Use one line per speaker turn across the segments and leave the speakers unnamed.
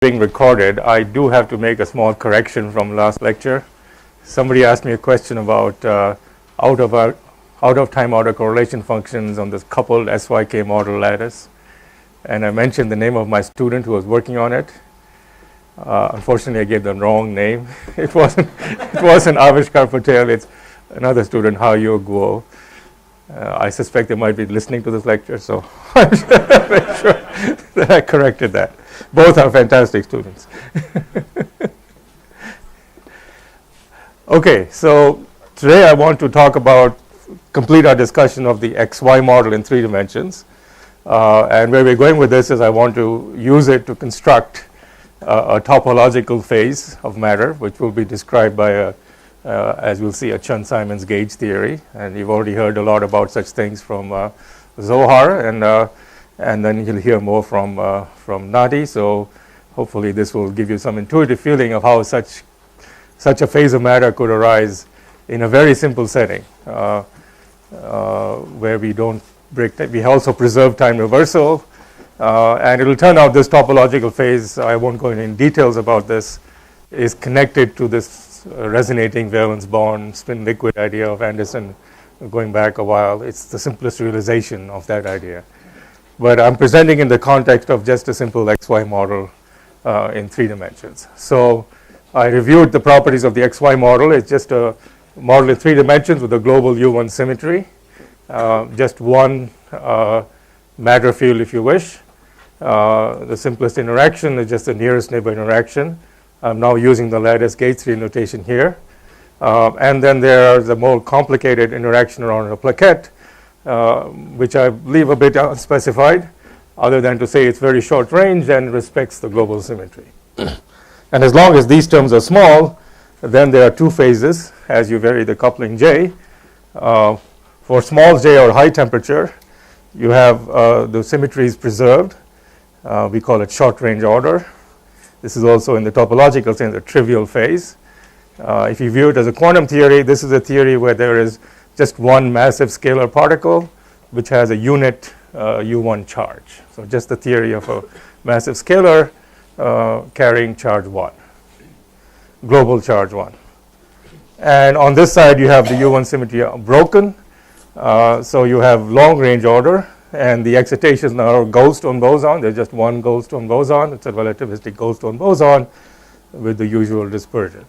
being recorded, I do have to make a small correction from last lecture. Somebody asked me a question about out of time autocorrelation functions on this coupled SYK model lattice, and I mentioned the name of my student who was working on it. Unfortunately, I gave the wrong name. It wasn't Avishkar Patel. It's another student, Hayo Guo. I suspect they might be listening to this lecture, so I'm make sure that I corrected that. Both are fantastic students. Okay, so today I want to complete our discussion of the XY model in 3 dimensions. And where we're going with this is I want to use it to construct a topological phase of matter, which will be described by as we'll see, a Chern-Simons gauge theory. And you've already heard a lot about such things from Zohar, and then you'll hear more from Nadi. So hopefully this will give you some intuitive feeling of how such a phase of matter could arise in a very simple setting, where we don't break we also preserve time reversal. And it will turn out this topological phase, I won't go into details about this, is connected to this resonating valence bond spin liquid idea of Anderson going back a while. It's the simplest realization of that idea. But I'm presenting in the context of just a simple XY model in 3 dimensions. So I reviewed the properties of the XY model. It's just a model in 3 dimensions with a global U1 symmetry. Just one matter field, if you wish. The simplest interaction is just the nearest neighbor interaction. I'm now using the lattice gauge theory notation here. And then there is a more complicated interaction around a plaquette, which I leave a bit unspecified, other than to say it's very short range and respects the global symmetry. And as long as these terms are small, then there are 2 phases as you vary the coupling J. For small j or high temperature, you have the symmetries preserved. We call it short range order. This is also in the topological sense a trivial phase. If you view it as a quantum theory, this is a theory where there is just one massive scalar particle which has a unit U1 charge. So just the theory of a massive scalar carrying charge 1, global charge 1. And on this side you have the U1 symmetry broken. So you have long range order, and the excitations now are goldstone boson. There's just one goldstone boson. It's a relativistic goldstone boson with the usual dispersion.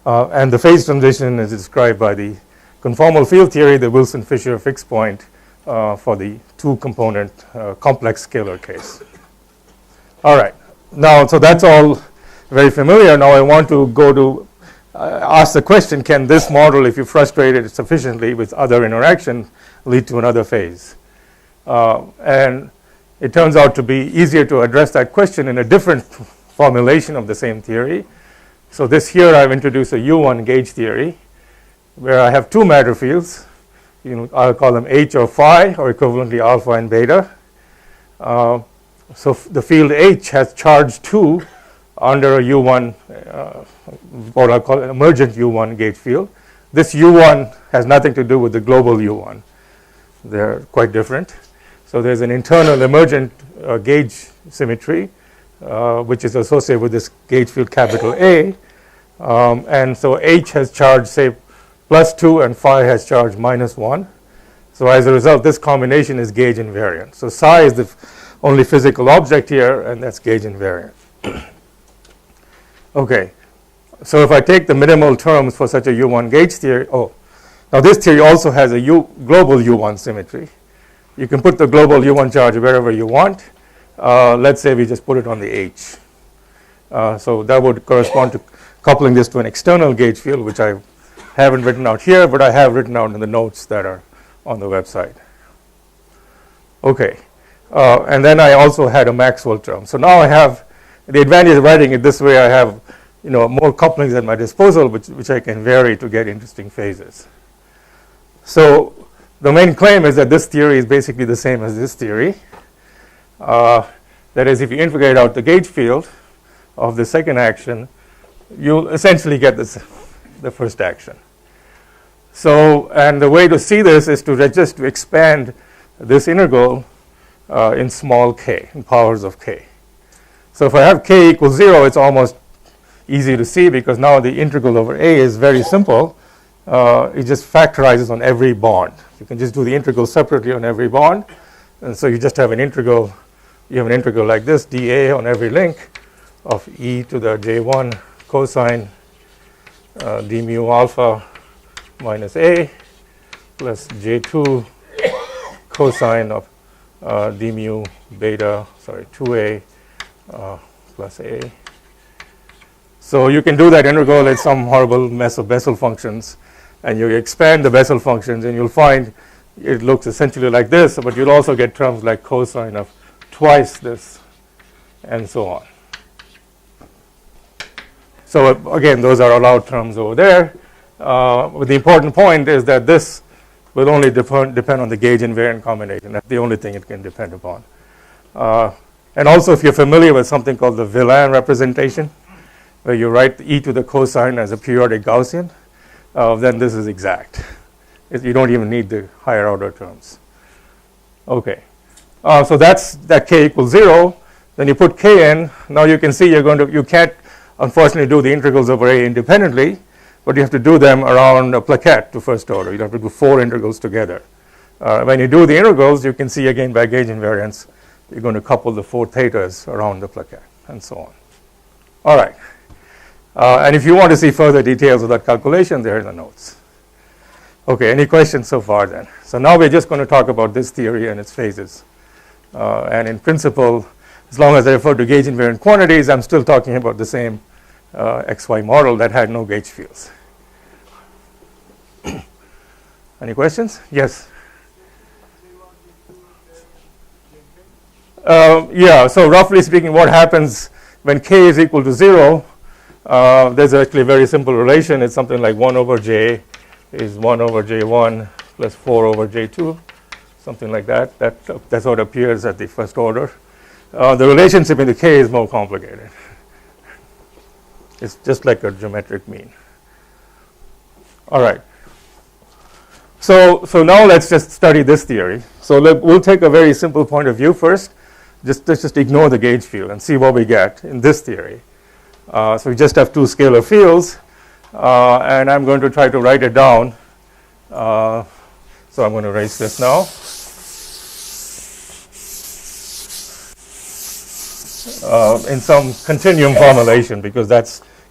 And the phase transition is described by the conformal field theory, the Wilson-Fisher fixed point for the 2-component complex scalar case. All right. Now, so that's all very familiar. Now I want to go to ask the question, can this model, if you frustrate it sufficiently with other interaction, lead to another phase? And it turns out to be easier to address that question in a different formulation of the same theory. So this here I've introduced a U1 gauge theory where I have 2 matter fields. I'll call them H or phi, or equivalently alpha and beta. So the field H has charge 2 under a U1, what I'll call an emergent U1 gauge field. This U1 has nothing to do with the global U1. They're quite different. So there's an internal emergent gauge symmetry, which is associated with this gauge field capital A. And so H has charge, say, +2, and phi has charge -1. So as a result, this combination is gauge invariant. So psi is the only physical object here, and that's gauge invariant. Okay. So if I take the minimal terms for such a U1 gauge theory, now this theory also has a global U1 symmetry. You can put the global U1 charge wherever you want. Let's say we just put it on the H. So that would correspond to coupling this to an external gauge field, which I haven't written out here, but I have written out in the notes that are on the website. Okay. And then I also had a Maxwell term. So now I have the advantage of writing it this way. I have more couplings at my disposal, which I can vary to get interesting phases. So the main claim is that this theory is basically the same as this theory. That is, if you integrate out the gauge field of the second action, you'll essentially get the first action. So, and the way to see this is to just expand this integral in small k, in powers of k. So if I have k equals 0, it's almost easy to see because now the integral over A is very simple. It just factorizes on every bond. You can just do the integral separately on every bond. And so you just have an integral. You have an integral like this, dA on every link of e to the j1 cosine d mu alpha minus A plus j2 cosine of d mu beta, 2A plus A. So you can do that integral. It's some horrible mess of Bessel functions. And you expand the Bessel functions, and you'll find it looks essentially like this, but you'll also get terms like cosine of twice this, and so on. So again, those are allowed terms over there. But the important point is that this will only depend on the gauge invariant combination. That's the only thing it can depend upon. And also, if you're familiar with something called the Villain representation, where you write e to the cosine as a periodic Gaussian, then this is exact. You don't even need the higher order terms. Okay. So that's that k equals 0. Then you put k in. Now you can see you can't unfortunately do the integrals over A independently, but you have to do them around a plaquette to first order. You have to do 4 integrals together. When you do the integrals, you can see again by gauge invariance, you're going to couple the 4 thetas around the plaquette and so on. All right. And if you want to see further details of that calculation, there are the notes. Okay, any questions so far then? So now we're just going to talk about this theory and its phases. And in principle, as long as I refer to gauge invariant quantities, I'm still talking about the same XY model that had no gauge fields. Any questions? Yes? Yeah, so roughly speaking, what happens when k is equal to 0, there's actually a very simple relation. It's something like 1 over j is 1 over j1 plus 4 over j2, something like that. That's what appears at the first order. The relationship in the k is more complicated. It's just like a geometric mean. All right. So now let's just study this theory. So we'll take a very simple point of view first. Let's just ignore the gauge field and see what we get in this theory. So we just have 2 scalar fields, and I'm going to try to write it down. So I'm going to erase this now. In some continuum formulation, because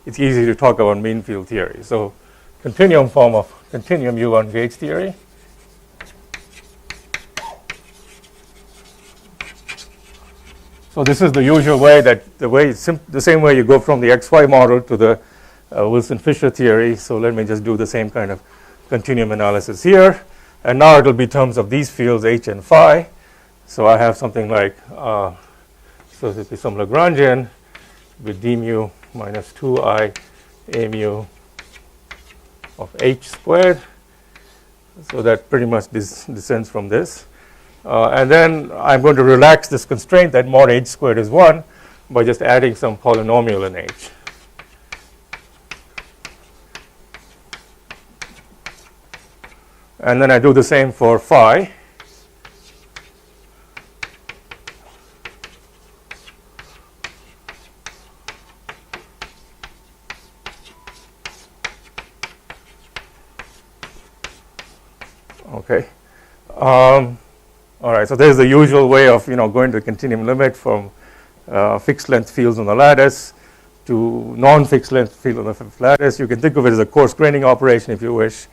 it's easy to talk about mean field theory. So continuum form of continuum U1 gauge theory. So this is the usual way the same way you go from the XY model to the Wilson-Fisher theory. So let me just do the same kind of continuum analysis here. And now it will be terms of these fields H and phi. So I have something like, so it will be some Lagrangian with d mu minus 2I a mu of H squared. So that pretty much descends from this. And then I'm going to relax this constraint that mod H squared is 1 by just adding some polynomial in H. And then I do the same for phi. Okay. All right, so there's the usual way of going to the continuum limit from fixed length fields on the lattice to non-fixed length field on the lattice. You can think of it as a coarse graining operation if you wish.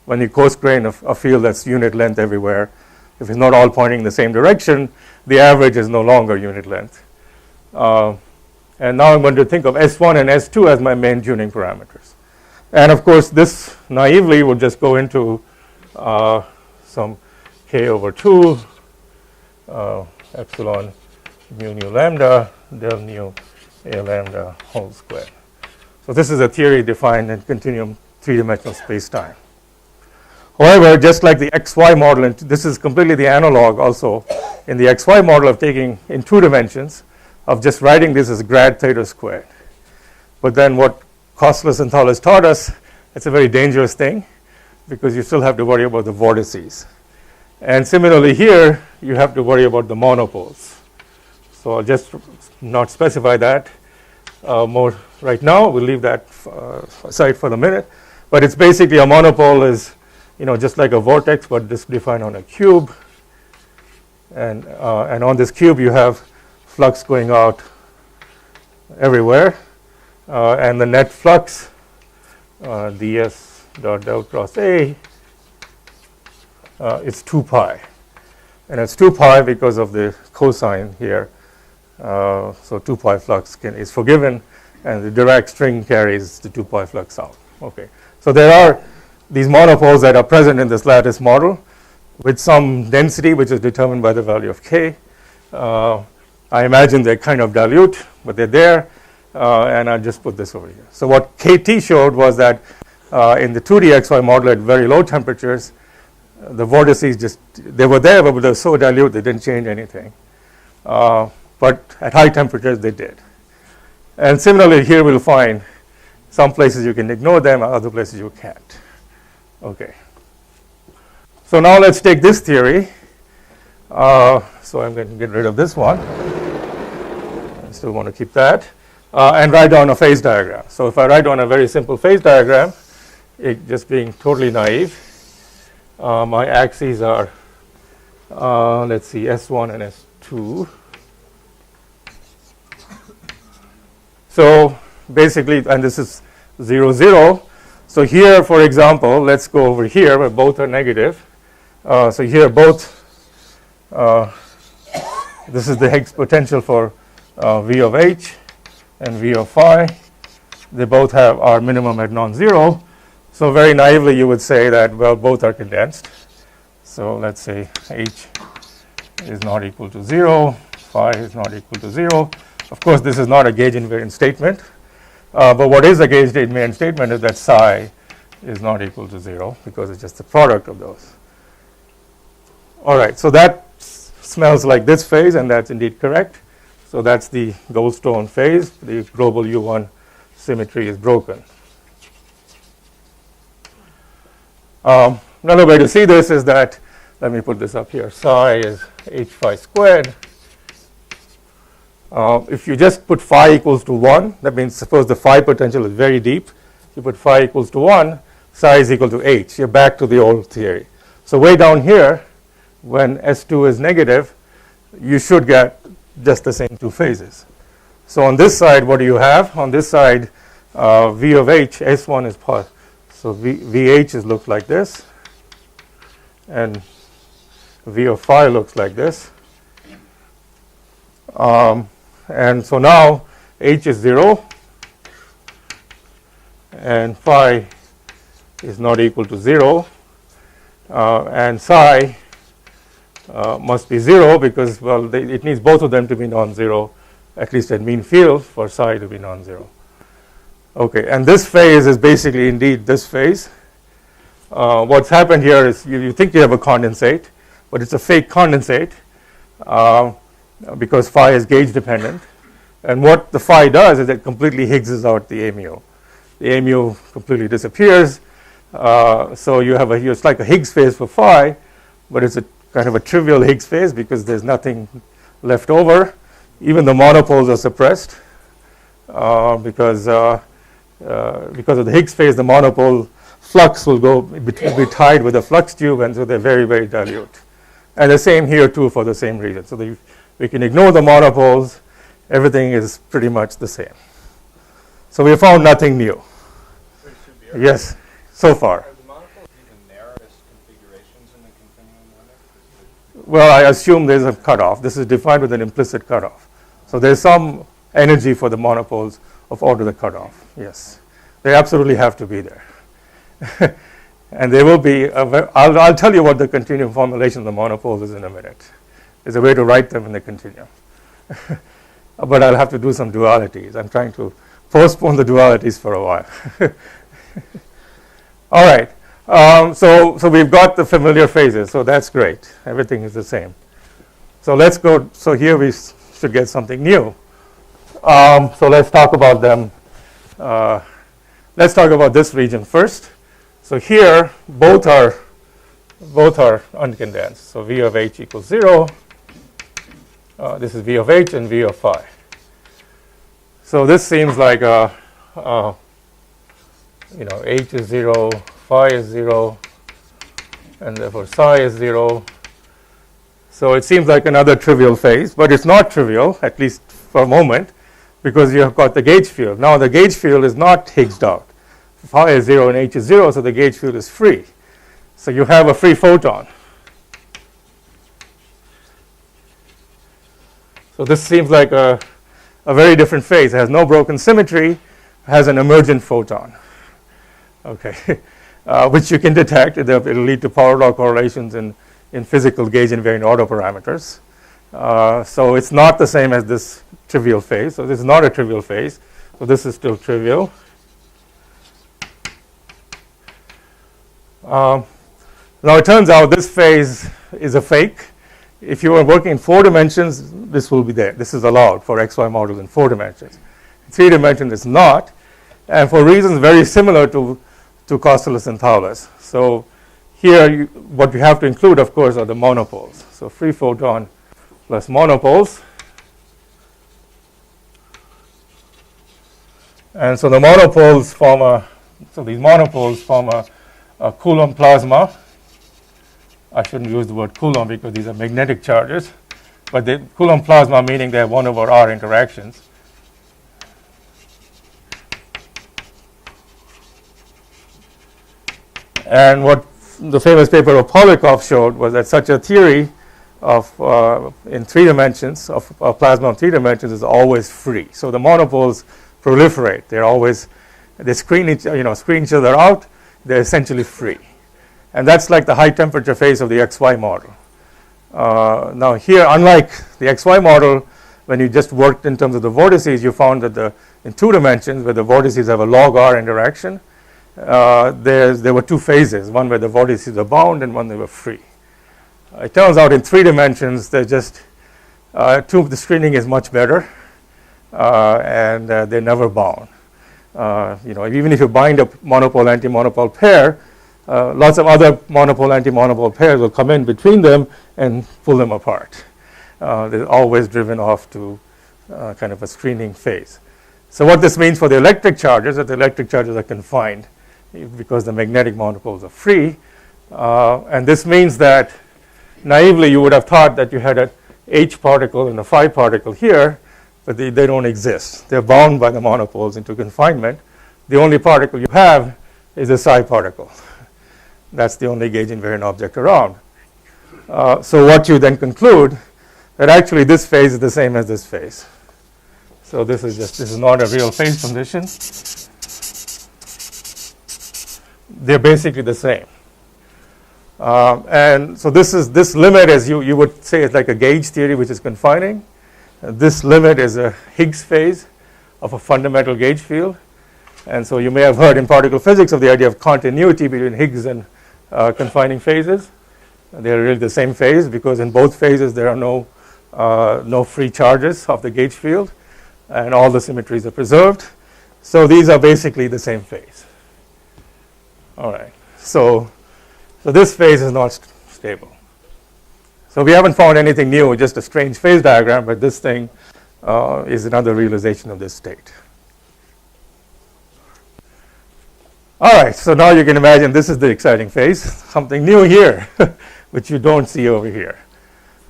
When you coarse grain a field that's unit length everywhere, if it's not all pointing in the same direction, the average is no longer unit length. And now I'm going to think of S1 and S2 as my main tuning parameters. And of course, this naively would just go into some k over 2 epsilon mu nu lambda del nu a lambda whole squared. So this is a theory defined in continuum 3-dimensional space-time. However, just like the XY model, and this is completely the analog also in the XY model of taking in 2 dimensions of just writing this as grad theta squared. But then what Kosteles and Thalles taught us, it's a very dangerous thing because you still have to worry about the vortices. And similarly here, you have to worry about the monopoles. So I'll just not specify that more right now. We'll leave that aside for the minute. But it's basically a monopole is, just like a vortex, but this defined on a cube. And on this cube, you have flux going out everywhere. And the net flux, ds dot del cross A, is 2 pi. And it's 2 pi because of the cosine here. So 2 pi flux is forgiven, and the Dirac string carries the 2 pi flux out. Okay. So there are these monopoles that are present in this lattice model with some density which is determined by the value of k. I imagine they're kind of dilute, but they're there, and I'll just put this over here. So what KT showed was that in the 2D XY model at very low temperatures, the vortices they were there, but they were so dilute they didn't change anything. But at high temperatures they did. And similarly here we'll find some places you can ignore them, other places you can't. Okay. So now let's take this theory. So I'm going to get rid of this one. I still want to keep that. And write down a phase diagram. So if I write down a very simple phase diagram, just being totally naive, my axes are, let's see, S1 and S2. So basically, and this is 0, 0. So here, for example, let's go over here where both are negative. So here both, this is the Higgs potential for V of H and V of phi. They both are minimum at non-zero. So very naively you would say that, well, both are condensed. So let's say H is not equal to 0, phi is not equal to 0. Of course, this is not a gauge invariant statement. But what is a gauge invariant statement is that psi is not equal to 0 because it's just the product of those. All right, so that smells like this phase, and that's indeed correct. So that's the Goldstone phase. The global U1 symmetry is broken. Another way to see this is that, let me put this up here, psi is h phi squared. If you just put phi equals to 1, that means suppose the phi potential is very deep. You put phi equals to 1, psi is equal to h. You're back to the old theory. So way down here, when S2 is negative, you should get just the same two phases. So on this side, what do you have? On this side, V of H, S1 is positive. So VH looks like this, and V of phi looks like this. And so now H is 0, and phi is not equal to 0, and psi must be 0 because, well, it needs both of them to be non-zero, at least at mean field, for psi to be non-zero. Okay, and this phase is basically indeed this phase. What's happened here is you think you have a condensate, but it's a fake condensate because phi is gauge dependent. And what the phi does is it completely Higgses out the mu. The mu completely disappears. So you have it's like a Higgs phase for phi, but it's a kind of a trivial Higgs phase because there's nothing left over. Even the monopoles are suppressed because of the Higgs phase. The monopole flux will be tied with the flux tube, and so they're very, very dilute. And the same here too for the same reason. So we can ignore the monopoles. Everything is pretty much the same. So we found nothing new. Yes, so far.
Are the monopoles even there as configurations in the continuum limit?
Well, I assume there's a cutoff. This is defined with an implicit cutoff. So there's some energy for the monopoles of order the cutoff. Yes, they absolutely have to be there. And there will be, I'll tell you what the continuum formulation of the monopoles is in a minute. There's a way to write them in the continuum. But I'll have to do some dualities. I'm trying to postpone the dualities for a while. All right. So we've got the familiar phases. So that's great. Everything is the same. So let's go. So here we should get something new. So let's talk about them. Let's talk about this region first. So here both are uncondensed. So V of H equals 0. This is V of H and V of phi. So this seems like H is 0, phi is 0, and therefore psi is 0. So it seems like another trivial phase, but it's not trivial, at least for a moment, because you have got the gauge field. Now the gauge field is not Higgsed out. Phi is 0 and H is 0, so the gauge field is free. So you have a free photon. So this seems like a very different phase. It has no broken symmetry, has an emergent photon, okay, which you can detect. It'll lead to power law correlations in physical gauge invariant autoparameters. So it's not the same as this trivial phase. So this is not a trivial phase. So this is still trivial. Now it turns out this phase is a fake. If you are working in 4 dimensions, this will be there. This is allowed for XY models in 4 dimensions. In 3 dimensions, it's not, and for reasons very similar to Kostelis and Thouless. So here, what you have to include, of course, are the monopoles. So free photon plus monopoles. And so the monopoles form a Coulomb plasma. I shouldn't use the word Coulomb because these are magnetic charges, but the Coulomb plasma meaning they have 1 over r interactions. And what the famous paper of Polyakov showed was that such a theory of in 3 dimensions of plasma in 3 dimensions is always free. So the monopoles proliferate. They screen each other out. They're essentially free. And that's like the high temperature phase of the XY model. Now here, unlike the XY model, when you just worked in terms of the vortices, you found that in 2 dimensions, where the vortices have a log r interaction, there were 2 phases, one where the vortices are bound and one they were free. It turns out in 3 dimensions, they're just, the screening is much better, and they're never bound. Even if you bind a monopole-anti-monopole pair, lots of other monopole-anti-monopole pairs will come in between them and pull them apart. They're always driven off to kind of a screening phase. So what this means for the electric charges, that the electric charges are confined because the magnetic monopoles are free. And this means that naively you would have thought that you had an H particle and a phi particle here, but they don't exist. They're bound by the monopoles into confinement. The only particle you have is a psi particle. That's the only gauge invariant object around. So what you then conclude that actually this phase is the same as this phase. So this is not a real phase condition. They're basically the same. And so this limit, as you would say, is like a gauge theory which is confining. This limit is a Higgs phase of a fundamental gauge field. And so you may have heard in particle physics of the idea of continuity between Higgs and confining phases. They're really the same phase because in both phases there are no free charges of the gauge field and all the symmetries are preserved. So these are basically the same phase. All right. So this phase is not stable. So we haven't found anything new, just a strange phase diagram, but this thing is another realization of this state. All right, so now you can imagine this is the exciting phase, something new here, which you don't see over here.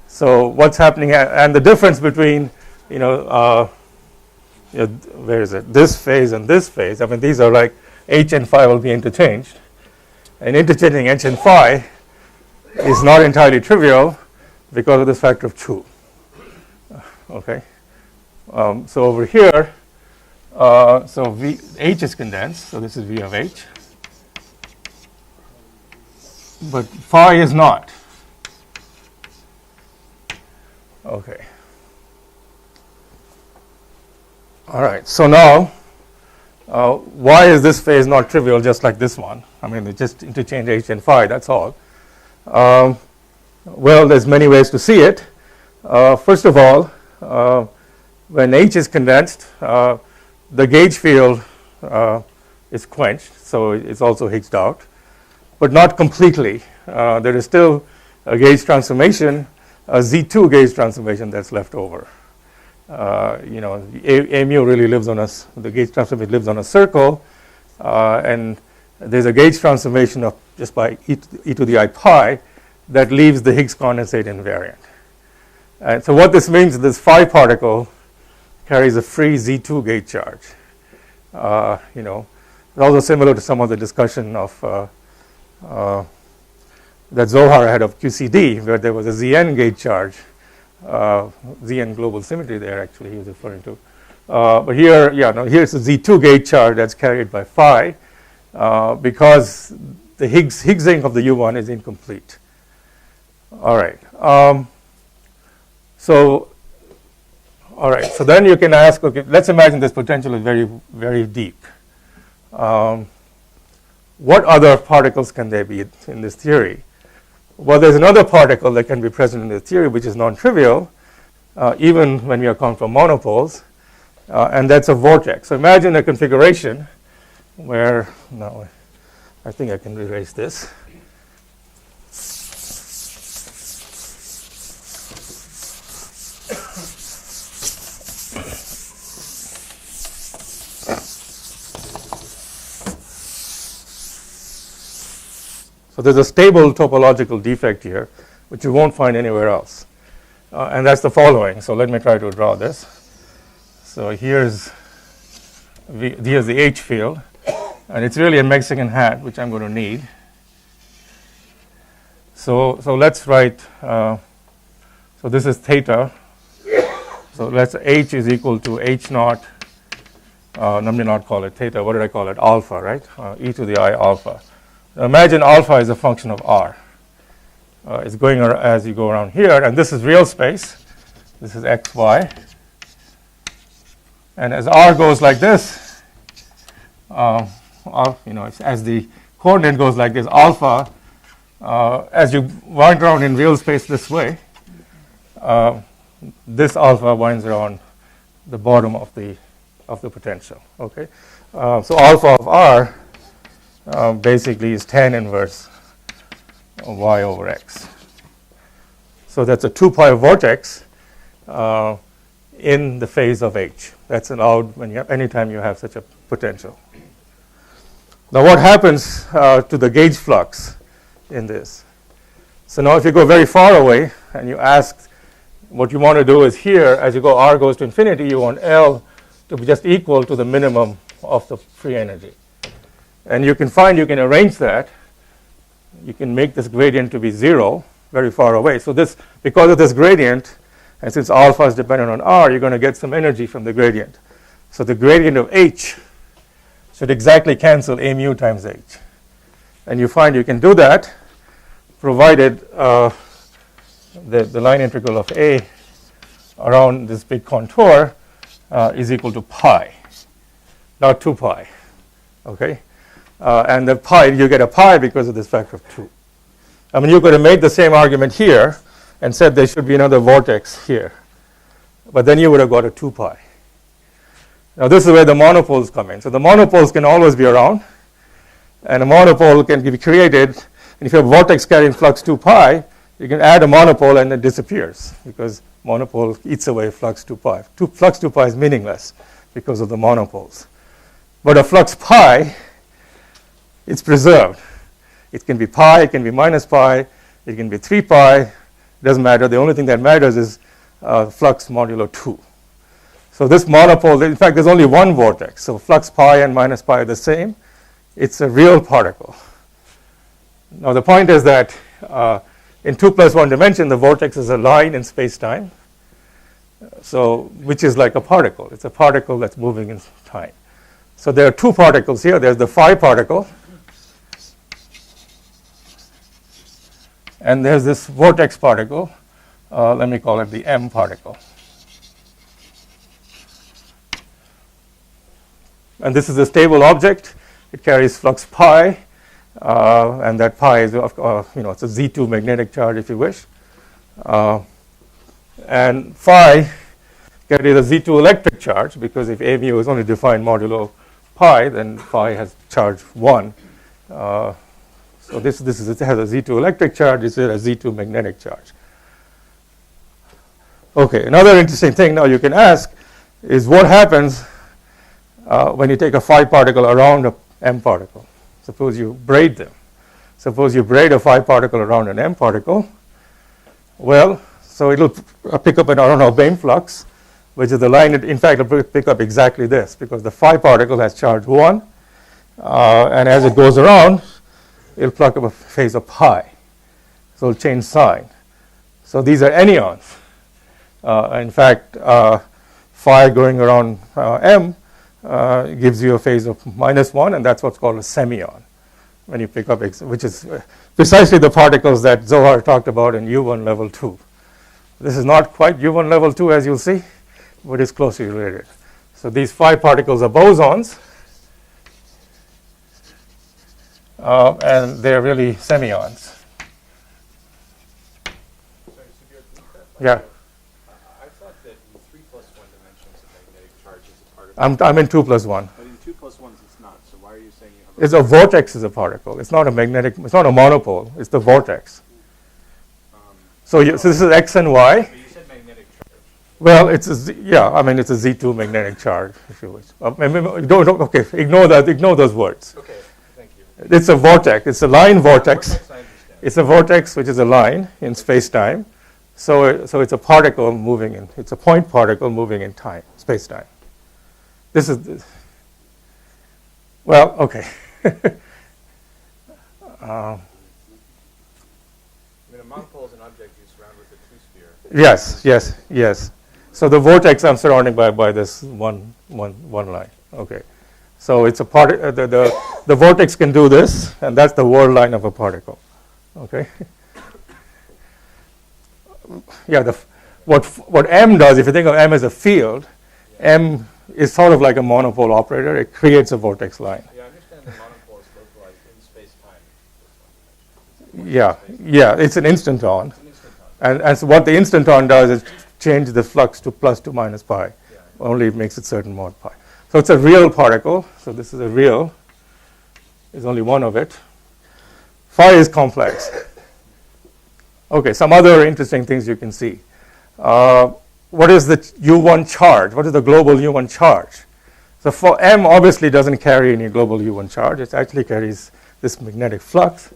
So what's happening, and the difference between, where is it, this phase and this phase, I mean, these are like H and phi will be interchanged. And interchanging H and phi is not entirely trivial because of this factor of 2. Okay, so over here, so H is condensed, so this is V of H. But phi is not. Okay. All right, so now, why is this phase not trivial just like this one? I mean, they just interchange H and phi, that's all. Well, there's many ways to see it. First of all, when H is condensed, the gauge field is quenched, so it's also Higgsed out, but not completely. There is still a gauge transformation a Z2 gauge transformation that's left over. A mu really lives on the gauge transformation lives on a circle, and there's a gauge transformation of just by e to the I pi that leaves the Higgs condensate invariant. And so what this means is this phi particle carries a free Z2 gauge charge. It's also similar to some of the discussion of that Zohar had of QCD, where there was a Zn gauge charge, Zn global symmetry there actually he was referring to. But here, here's a Z2 gauge charge that's carried by phi because the Higgsing of the U1 is incomplete. All right. So then you can ask, okay, let's imagine this potential is very, very deep. What other particles can there be in this theory? Well, there's another particle that can be present in the theory, which is non-trivial, even when we account for monopoles, and that's a vortex. So imagine a configuration where, now I think I can erase this. So there's a stable topological defect here, which you won't find anywhere else. And that's the following. So let me try to draw this. So here's the H field. And it's really a Mexican hat, which I'm going to need. So let's write, so this is theta. So let's H is equal to H naught, let me not call it theta, what did I call it? Alpha, right? E to the I alpha. Imagine alpha is a function of r. It's going as you go around here, and this is real space. This is x, y. And as r goes like this, as the coordinate goes like this, alpha, as you wind around in real space this way, this alpha winds around the bottom of the potential. Okay, so alpha of r basically is tan inverse of y over x. So that's a 2 pi vortex in the phase of H. That's allowed anytime you have such a potential. Now what happens to the gauge flux in this? So now if you go very far away and you ask, what you want to do is here, as you go r goes to infinity, you want L to be just equal to the minimum of the free energy. And you can find you can arrange that. You can make this gradient to be 0 very far away. So this, because of this gradient, and since alpha is dependent on r, you're going to get some energy from the gradient. So the gradient of H should exactly cancel a mu times H. And you find you can do that provided the line integral of A around this big contour is equal to pi, not 2 pi. Okay? And the pi, you get a pi because of this factor of 2. I mean, you could have made the same argument here and said there should be another vortex here. But then you would have got a 2 pi. Now, this is where the monopoles come in. So the monopoles can always be around. And a monopole can be created. And if you have a vortex carrying flux 2 pi, you can add a monopole and it disappears because monopole eats away flux 2 pi. Flux 2 pi is meaningless because of the monopoles. But a flux pi, it's preserved. It can be pi, it can be minus pi, it can be 3 pi. It doesn't matter. The only thing that matters is flux modulo 2. So this monopole, in fact, there's only one vortex. So flux pi and minus pi are the same. It's a real particle. Now the point is that in 2 plus 1 dimension, the vortex is a line in space-time, which is like a particle. It's a particle that's moving in time. So there are 2 particles here. There's the phi particle, and there's this vortex particle. Let me call it the M particle. And this is a stable object. It carries flux pi, and that pi is, it's a Z2 magnetic charge, if you wish. And phi carries a Z2 electric charge, because if A mu is only defined modulo pi, then phi has charge 1. So it has a Z2 electric charge, this is a Z2 magnetic charge. Okay, another interesting thing now you can ask is what happens when you take a phi particle around a m particle. Suppose you braid them. Suppose you braid a phi particle around an m particle. Well, so it'll pick up an Aronoff Bain flux, which is the line. In fact, it'll pick up exactly this because the phi particle has charge 1, and as it goes around, it'll pluck up a phase of pi. So it'll change sign. So these are anyons. In fact, phi going around m gives you a phase of -1, and that's what's called a semyon when you pick up which is precisely the particles that Zohar talked about in U1 level 2. This is not quite U1 level 2, as you'll see, but it's closely related. So these phi particles are bosons, and they're really semyons.
Sorry, Subir, can you clarify?
Yeah.
I thought that in 3 plus 1 dimensions of magnetic charge is a part of
I'm in 2 plus 1.
But in 2 plus 1s it's not. So why are you saying you have
It's a vortex is a particle. It's not a magnetic, it's not a monopole. It's the vortex. So this is X and Y.
But you said magnetic charge.
Well, it's a it's a Z2 magnetic charge, if you wish. Okay, ignore that. Ignore those words.
Okay, thank you.
It's a vortex. It's a line vortex.
Vortex, I understand.
It's a vortex, which is a line in space-time. So it's a particle moving in. It's a point particle moving in time, space-time. This is. Well, okay.
I mean, a monopole is an object you surround with a two-sphere.
Yes. So the vortex I'm surrounding by this one line. Okay. So it's a part. The vortex can do this, and that's the world line of a particle. Okay. Yeah. What M does, if you think of M as a field, M is sort of like a monopole operator. It creates a vortex line.
Yeah, I understand the monopole is localized in space-time.
Yeah. It's an instanton.
It's an instanton.
And so what the instanton does is change the flux to plus to minus pi.
Yeah.
Only it makes it certain mod pi. So it's a real particle. So this is a real. There's only one of it. Phi is complex. Okay, some other interesting things you can see. What is the U1 charge? What is the global U1 charge? So for M obviously doesn't carry any global U1 charge. It actually carries this magnetic flux.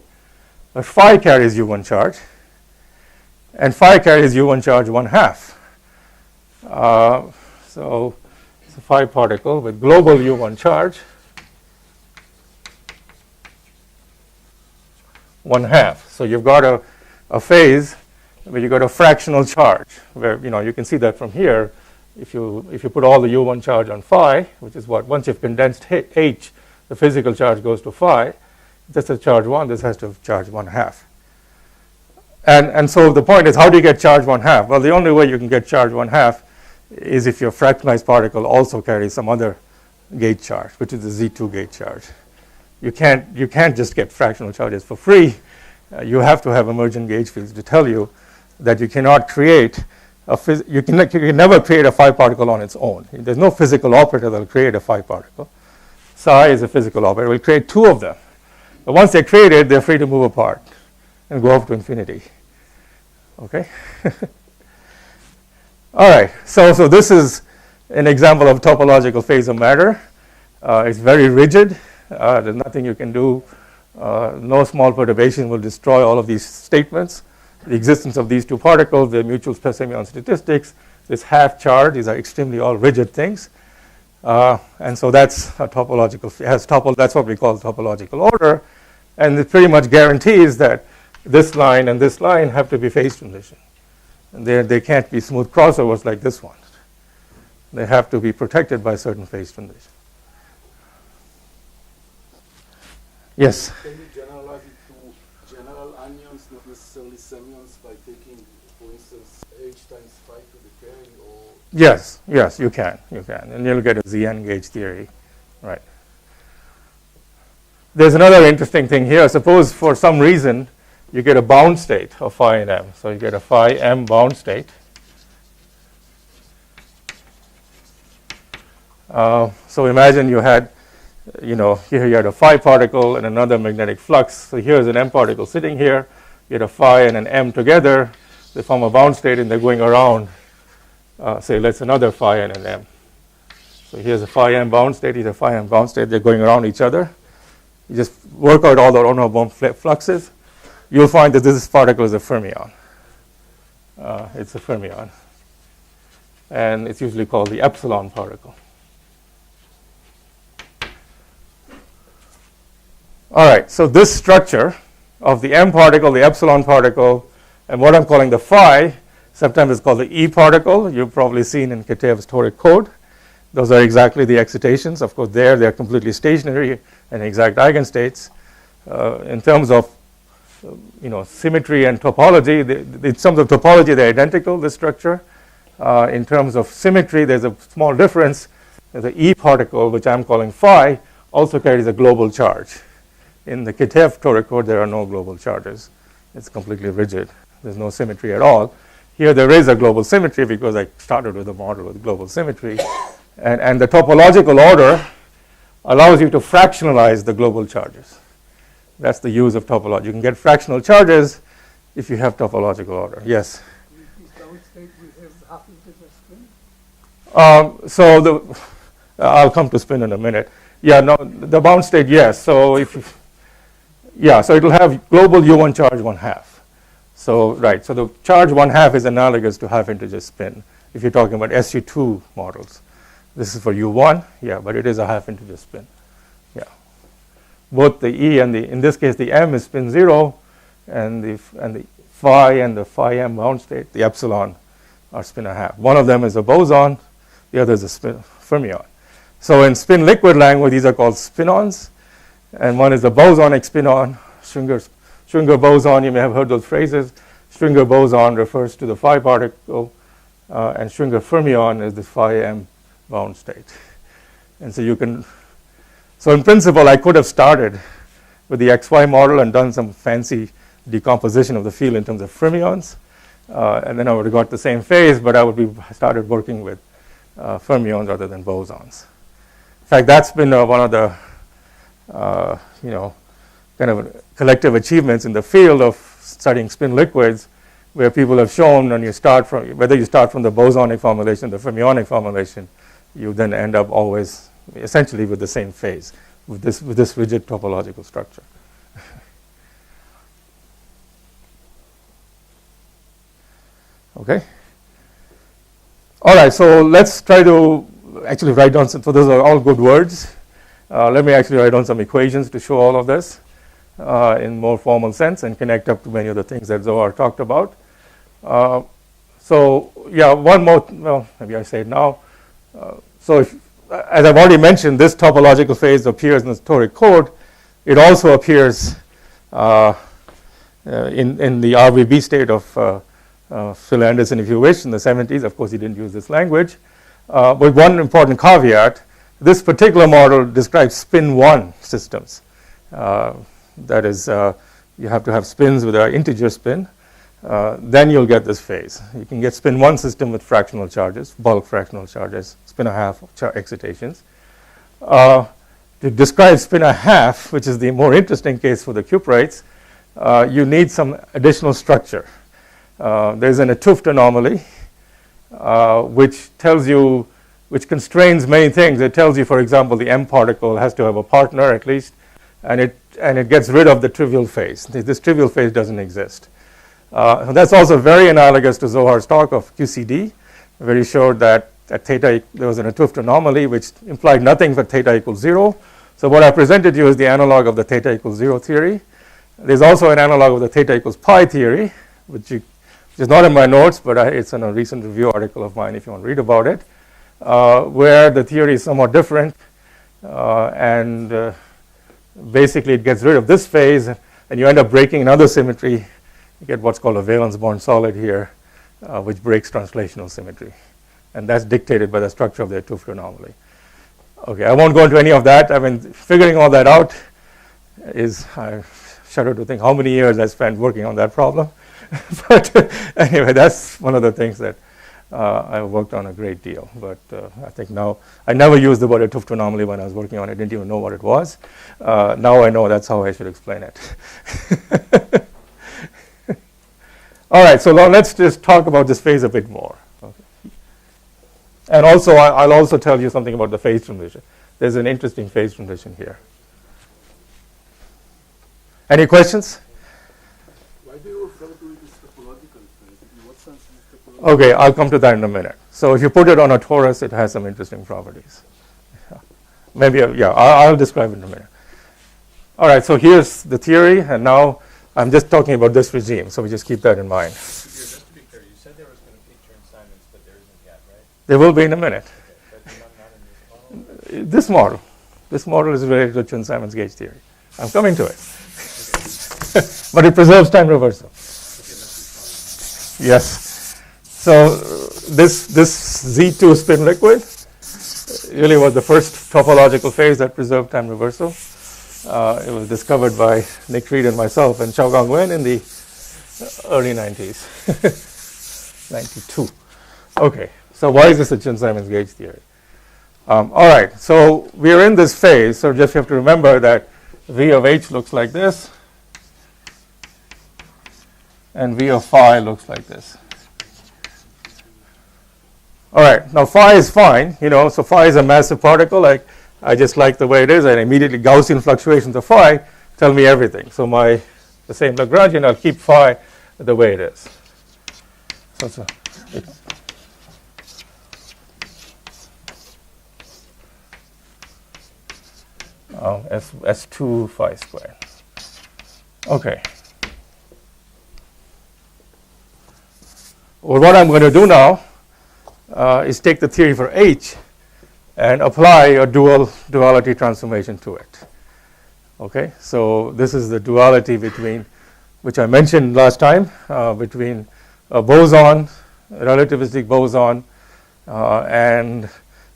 But phi carries U1 charge. And phi carries U1 charge 1/2. So it's a phi particle with global U1 charge 1/2. So you've got a phase where you got a fractional charge, where you can see that from here. If you put all the U1 charge on phi, which is what once you've condensed H, the physical charge goes to phi. This is charge 1. This has to have charge 1/2. And so the point is, how do you get charge 1/2? Well, the only way you can get charge 1/2 is if your fractionalized particle also carries some other gauge charge, which is the Z2 gauge charge. You can't just get fractional charges for free. You have to have emergent gauge fields to tell you that you cannot create you can never create a phi particle on its own. There's no physical operator that will create a phi particle. Psi is a physical operator. We'll create 2 of them. But once they're created, they're free to move apart and go off to infinity. Okay? All right. So this is an example of topological phase of matter. It's very rigid. There's nothing you can do. No small perturbation will destroy all of these statements. The existence of these 2 particles, their mutual semyon statistics, this half charge, these are extremely all rigid things. And so that's a topological, that's what we call topological order. And it pretty much guarantees that this line and this line have to be phase transition. And they can't be smooth crossovers like this one. They have to be protected by certain phase transition. Yes?
Can you generalize it to general anyons, not necessarily semyons, by taking, for instance, H times phi to the k, or?
Yes, you can. And you'll get a ZN gauge theory. Right. There's another interesting thing here. Suppose for some reason you get a bound state of phi and m. So you get a phi m bound state. So imagine you had, here you had a phi particle and another magnetic flux. So here's an m particle sitting here. You had a phi and an m together. They form a bound state and they're going around say let's another phi and an m. So here's a phi m bound state, here's a phi m bound state, they're going around each other. You just work out all the Monopoles fluxes. You'll find that this particle is a fermion. It's a fermion. And it's usually called the epsilon particle. All right, so this structure of the m particle, the epsilon particle, and what I'm calling the phi, sometimes it's called the E particle. You've probably seen in Kitev's toric code. Those are exactly the excitations. Of course, they're completely stationary and exact eigenstates. In terms of symmetry and topology, in terms of topology, they're identical, this structure. In terms of symmetry, there's a small difference. The E particle, which I'm calling phi, also carries a global charge. In the Kitev toric code, there are no global charges. It's completely rigid. There's no symmetry at all. Here there is a global symmetry because I started with a model with global symmetry. And the topological order allows you to fractionalize the global charges. That's the use of topology. You can get fractional charges if you have topological order. Yes?
This bound state will have half integer spin?
I'll come to spin in a minute. Yeah, no, the bound state, yes. So so it'll have global U1 charge 1/2. So, right, so the charge 1/2 is analogous to half integer spin if you're talking about SU2 models. This is for U1, yeah, but it is a half integer spin. Yeah. Both the E and in this case, the M is spin 0, and the phi and the phi M bound state, the epsilon, are spin 1/2. One of them is a boson, the other is a spin fermion. So in spin liquid language, these are called spinons, and one is a bosonic spinon, Schwinger boson. You may have heard those phrases. Schwinger boson refers to the phi particle, and Schwinger fermion is the phi M bound state. And so so in principle, I could have started with the XY model and done some fancy decomposition of the field in terms of fermions, and then I would have got the same phase, but I would be started working with fermions rather than bosons. In fact, that's been one of the kind of collective achievements in the field of studying spin liquids, where people have shown when you start from, whether you start from the bosonic formulation, the fermionic formulation, you then end up always essentially with the same phase, with this rigid topological structure. Okay. All right, so let's try to actually write down some, so those are all good words. Let me actually write down some equations to show all of this in more formal sense and connect up to many of the things that Zohar talked about. So yeah, one more, well, maybe I say it now. So as I've already mentioned, this topological phase appears in the toric code. It also appears in the RVB state of Phil Anderson, if you wish, in the 70s. Of course, he didn't use this language. With one important caveat, this particular model describes spin 1 systems. That is, you have to have spins with an integer spin. Then you'll get this phase. You can get spin 1 system with fractional charges, bulk fractional charges, spin 1/2 excitations. To describe spin 1/2, which is the more interesting case for the cuprates, you need some additional structure. There's an 't anomaly, which constrains many things. It tells you, for example, the M particle has to have a partner at least, and it gets rid of the trivial phase. This trivial phase doesn't exist. That's also very analogous to Zohar's talk of QCD, where he showed that at theta there was an 't anomaly which implied nothing for theta equals 0. So what I presented you is the analog of the theta equals 0 theory. There's also an analog of the theta equals pi theory, which is not in my notes, but it's in a recent review article of mine if you want to read about it, where the theory is somewhat different, and basically it gets rid of this phase, and you end up breaking another symmetry. You get what's called a valence bond solid here, which breaks translational symmetry. And that's dictated by the structure of the 't anomaly. Okay, I won't go into any of that. I mean, figuring all that out I shudder to think how many years I spent working on that problem. But anyway, that's one of the things that I worked on a great deal. But I think now, I never used the word 't anomaly when I was working on it. I didn't even know what it was. Now I know that's how I should explain it. All right, so now let's just talk about this phase a bit more. Okay. And also, I'll also tell you something about the phase transition. There's an interesting phase transition here. Any questions?
Why do you refer to it as topological phase? In what sense is it topological?
Okay, I'll come to that in a minute. So if you put it on a torus, it has some interesting properties. Maybe, I'll describe it in a minute. All right, so here's the theory, and now I'm just talking about this regime, so we just keep that in mind.
Just to be clear, you said there was going to be Chern-Simons, but there isn't yet, right?
There will be in a minute.
Okay, but not in this model?
This model is related to Chern-Simons gauge theory. I'm coming to it. But it preserves time reversal. Yes. So this Z2 spin liquid really was the first topological phase that preserved time reversal. It was discovered by Nick Reed and myself and Xiaogang Wen in the early 90s. 92. Okay, so why is this a Chern-Simons gauge theory? All right, so we are in this phase, so just have to remember that V of H looks like this, and V of phi looks like this. All right, now phi is fine, so phi is a massive particle. I just like the way it is, and immediately Gaussian fluctuations of phi tell me everything. So the same Lagrangian, I'll keep phi the way it is. So S2 phi squared. Okay. Well, what I'm going to do now is take the theory for H and apply a duality transformation to it. Okay, so this is the duality between, which I mentioned last time, between a boson, a relativistic boson, and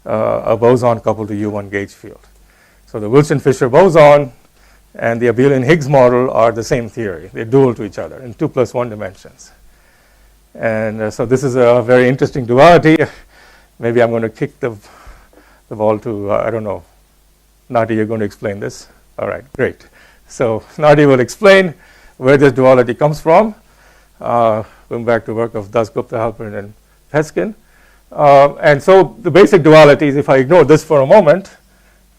a boson coupled to U1 gauge field. So the Wilson-Fisher boson and the abelian-Higgs model are the same theory. They're dual to each other in 2+1 dimensions. And so this is a very interesting duality. Maybe I'm going to kick the ball to, I don't know, Nati, you're going to explain this? All right, great. So Nati will explain where this duality comes from, going back to work of Dasgupta, Halperin, and Peskin. And so the basic dualities, if I ignore this for a moment,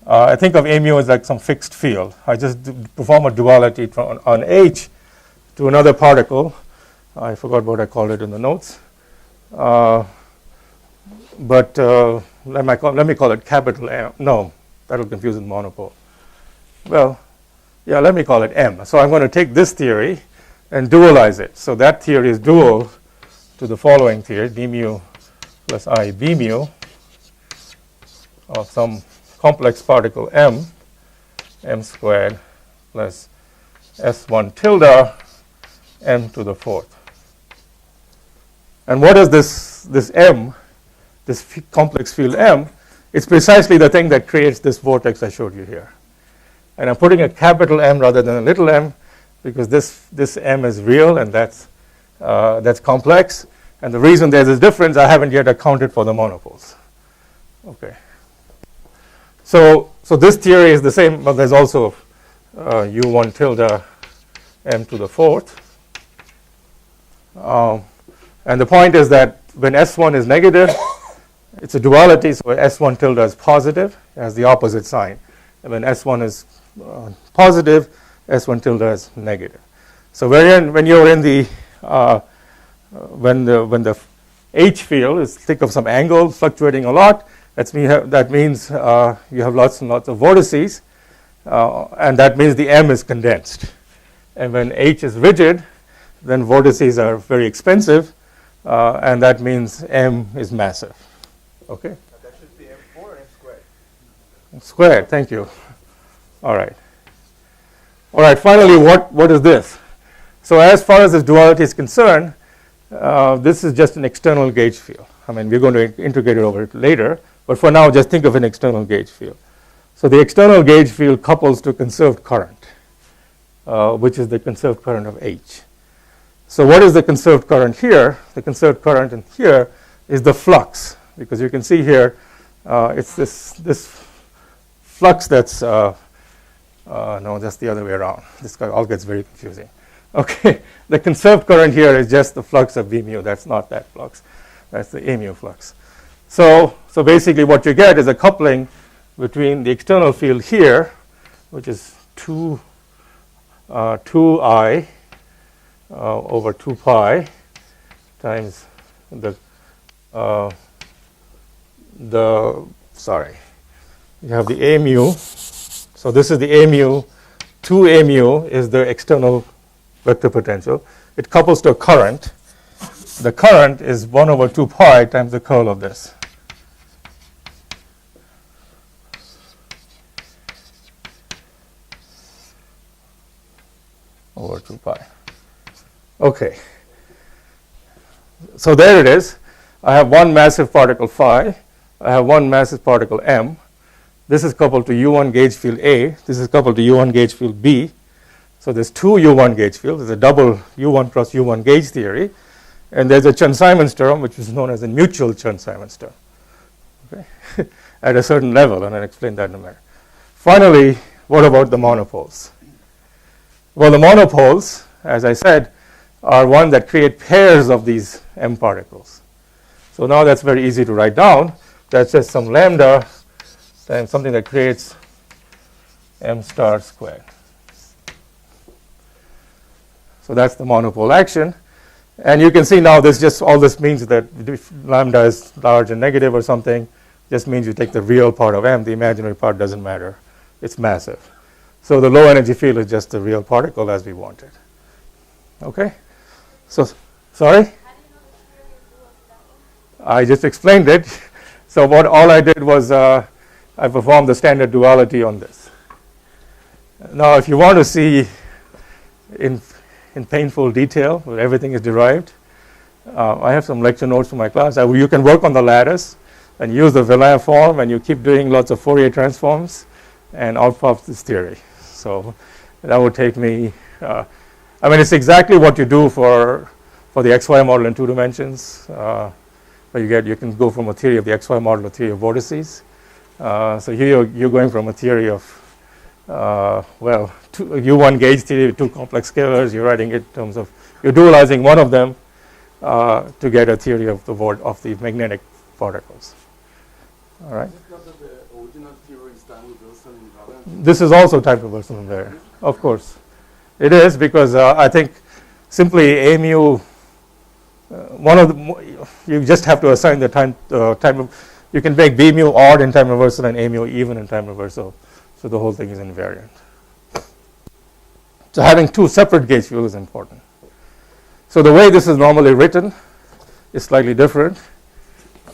I think of mu as like some fixed field. I just perform a duality on H to another particle. I forgot what I called it in the notes. But let me call it capital M. No, that'll confuse with monopole. Well, yeah, let me call it M. So I'm going to take this theory and dualize it. So that theory is dual to the following theory, d mu plus I b mu of some complex particle M squared plus S1 tilde M to the fourth. And what is this M, this complex field M? It's precisely the thing that creates this vortex I showed you here. And I'm putting a capital M rather than a little m because this M is real and that's complex. And the reason there's this difference, I haven't yet accounted for the monopoles. Okay. So this theory is the same, but there's also U1 tilde M to the fourth. And the point is that when S1 is negative, it's a duality, so S1 tilde is positive, it has the opposite sign. And when S1 is positive, S1 tilde is negative. So when you're in the when the H field is think of some angle fluctuating a lot, that means you have lots and lots of vortices, and that means the M is condensed. And when H is rigid, then vortices are very expensive, and that means M is massive. Okay?
That should be M4 or M squared?
Squared, thank you. All right. All right, finally, what is this? So as far as this duality is concerned, this is just an external gauge field. I mean, we're going to integrate it over later, but for now, just think of an external gauge field. So the external gauge field couples to conserved current, which is the conserved current of H. So what is the conserved current here? The conserved current in here is the flux, because you can see here, it's this flux that's, no, that's the other way around. This all gets very confusing. Okay, the conserved current here is just the flux of V mu. That's not that flux. That's the A mu flux. So basically what you get is a coupling between the external field here, which is 2I over 2 pi times you have the A mu. So this is the A mu. 2A mu is the external vector potential. It couples to a current. The current is 1 over 2 pi times the curl of this. Over 2 pi. Okay. So there it is. I have one massive particle phi. I have one massive particle m. This is coupled to U1 gauge field A. This is coupled to U1 gauge field B. So there's two U1 gauge fields. There's a double U1 cross U1 gauge theory. And there's a Chern-Simons term, which is known as a mutual Chern-Simons term, okay? At a certain level, and I'll explain that in a minute. Finally, what about the monopoles? Well, the monopoles, as I said, are ones that create pairs of these m particles. So now that's very easy to write down. That's just some lambda times something that creates m star squared. So that's the monopole action. And you can see now all this means that if lambda is large and negative or something, just means you take the real part of m. The imaginary part doesn't matter. It's massive. So the low energy field is just the real particle as we want it. Okay? So, sorry?
How do you know the theory of dual
I just explained it. So all I did was I performed the standard duality on this. Now, if you want to see in painful where everything is derived, I have some lecture notes for my class. You can work on the lattice and use the Villain form, and you keep doing lots of Fourier transforms, and out pops this theory. So that would take me. It's exactly what you do for the XY model in 2 dimensions. But you can go from a theory of the XY model to a theory of vortices. So here you're going from a theory of U1 gauge theory with 2 complex scalars. You're writing it in terms of you're dualizing one of them to get a theory of the magnetic particles. All right.
Is it not that the original theory is time reversal invariant?
This is also time reversal invariant, of course. It is because I think simply A mu. You just have to assign the time. You can make B mu odd in time reversal and A mu even in time reversal. So the whole thing is invariant. So having 2 separate gauge fields is important. So the way this is normally written is slightly different.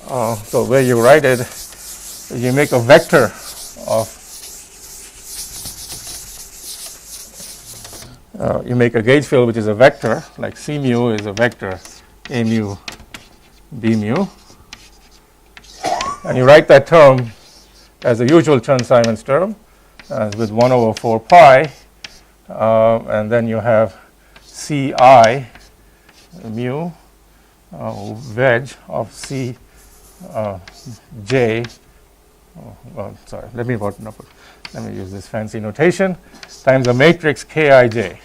So where you write it, you make a vector of, you make a gauge field which is a vector, like C mu is a vector, A mu, B mu. And you write that term as the usual Chern-Simons term, with 1 over 4 pi, and then you have Ci mu wedge of C j. Let me use this fancy notation times the matrix Kij.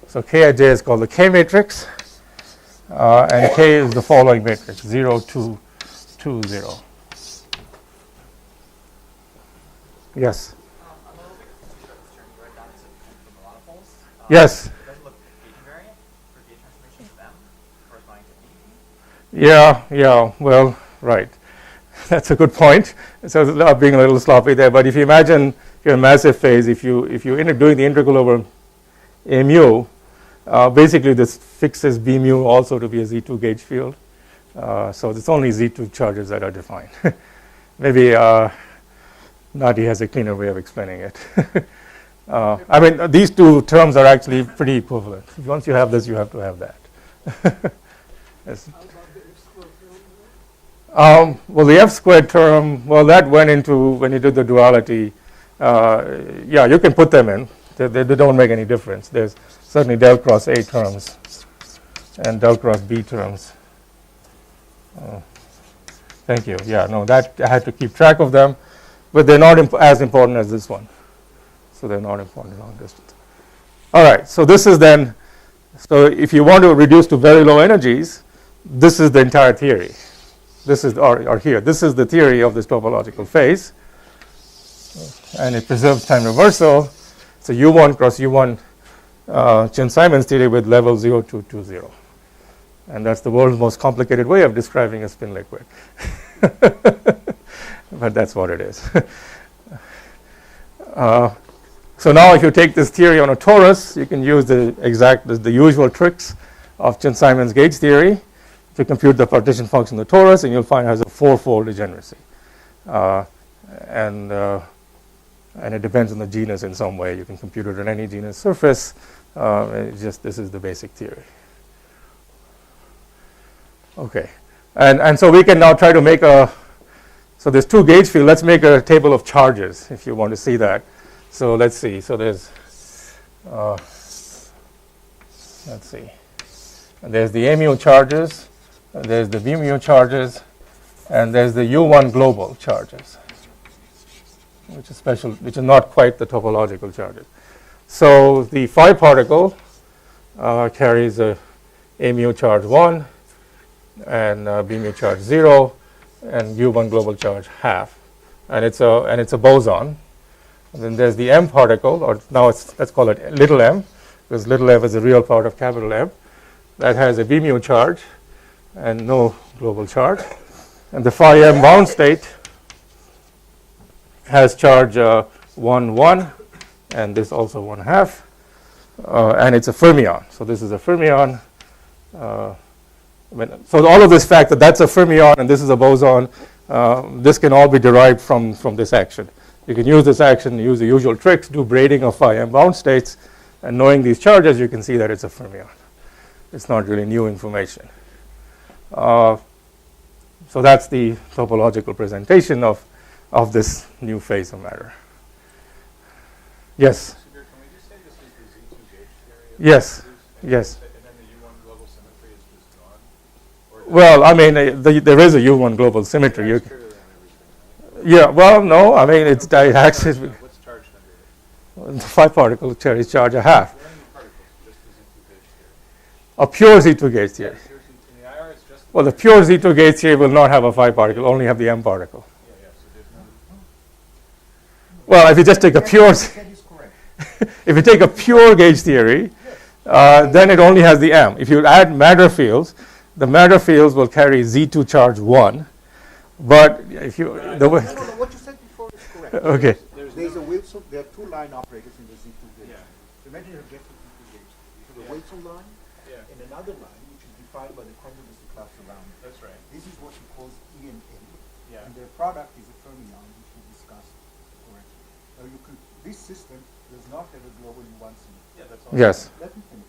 So Kij is called the K matrix, and K is the following matrix 0, 2, 2, 0. Yes.
I'm a little bit confused about this term you write down as the monopoles.
Yes.
It doesn't look gauge invariant for gauge transformations of M corresponding to B.
Yeah, well, right. That's a good point. So I'm being a little sloppy there, but if you imagine your massive phase, if you're doing the integral over A mu, basically this fixes B mu also to be a Z2 gauge field. So it's only Z2 charges that are defined. Maybe Nadi has a cleaner way of explaining it. These 2 terms are actually pretty equivalent. Once you have this, you have to have that. Yes. Well, the F squared term, that went into when you did the duality. You can put them in. They don't make any difference. There's certainly del cross A terms and del cross B terms. Thank you. That I had to keep track of them, but they're not as important as this one. So they're not important long distance. All right. So this is then. So if you want to reduce to very low energies, this is the entire theory. This is or here. This is the theory of this topological phase, and it preserves time reversal. So U1 cross U1 Chern-Simons theory with level 0, 2, 2, 0. And that's the world's most complicated way of describing a spin liquid. But that's what it is. So now if you take this theory on a torus, you can use the usual tricks of Chern-Simons gauge theory to compute the partition function of the torus, and you'll find it has a four-fold degeneracy. And it depends on the genus in some way. You can compute it on any genus surface. This is the basic theory. Okay, and so we can now try to make so there's two gauge fields. Let's make a table of charges if you want to see that. So let's see. So there's, let's see. And there's the A mu charges, and there's the B mu charges, and there's the U1 global charges, which is special, which is not quite the topological charges. So the phi particle carries a mu charge 1 and B mu charge 0 and U1 global charge half, and it's a boson. And then there's the M particle, or now let's call it little m, because little m is a real part of capital M. That has a B mu charge and no global charge, and the phi m bound state has charge 1, 1, and this also 1 half, and it's a fermion. So this is a fermion. So all of this fact that that's a fermion and this is a boson, this can all be derived from this action. You can use this action, use the usual tricks, do braiding of phi m bound states, and knowing these charges, you can see that it's a fermion. It's not really new information. So that's the topological presentation of this new phase of matter. Yes?
Subir, can we just say this is the Z2 gauge theory?
Yes. Yes.
And then the U1 global symmetry is just gone? Or
Well, I mean, there is a U1 global symmetry.
it's trigger and everything, right?
Yeah, well, no, I mean, it's actually
What's charged under it?
the phi particle carries charge a half.
Where are the particles? Just the Z2 gauge theory.
A pure Z2 gauge theory.
Here's in the IR, it's just
Well, the pure Z2 gauge theory will not have a phi particle, only have the M particle.
yeah, so there's no.
Well, if you just take a pure, if you take a pure gauge theory, then it only has the M. If you add matter fields, the matter fields will carry Z2 charge 1. But if you, the way,
No, what you said before is correct.
okay,
There's a Wilson, there are two line operators in the Z2 gauge.
Yeah.
Imagine you get to Z2 gauge. So the
Yeah.
Wilson line
Yeah,
and another line which is defined by the conjugacy class around it.
that's right.
This is what he calls E and A.
Yeah.
And their product is a fermion, which we discussed correctly. Now this system does not have a global U1 symmetry.
Yeah, that's all.
yes.
Let me finish.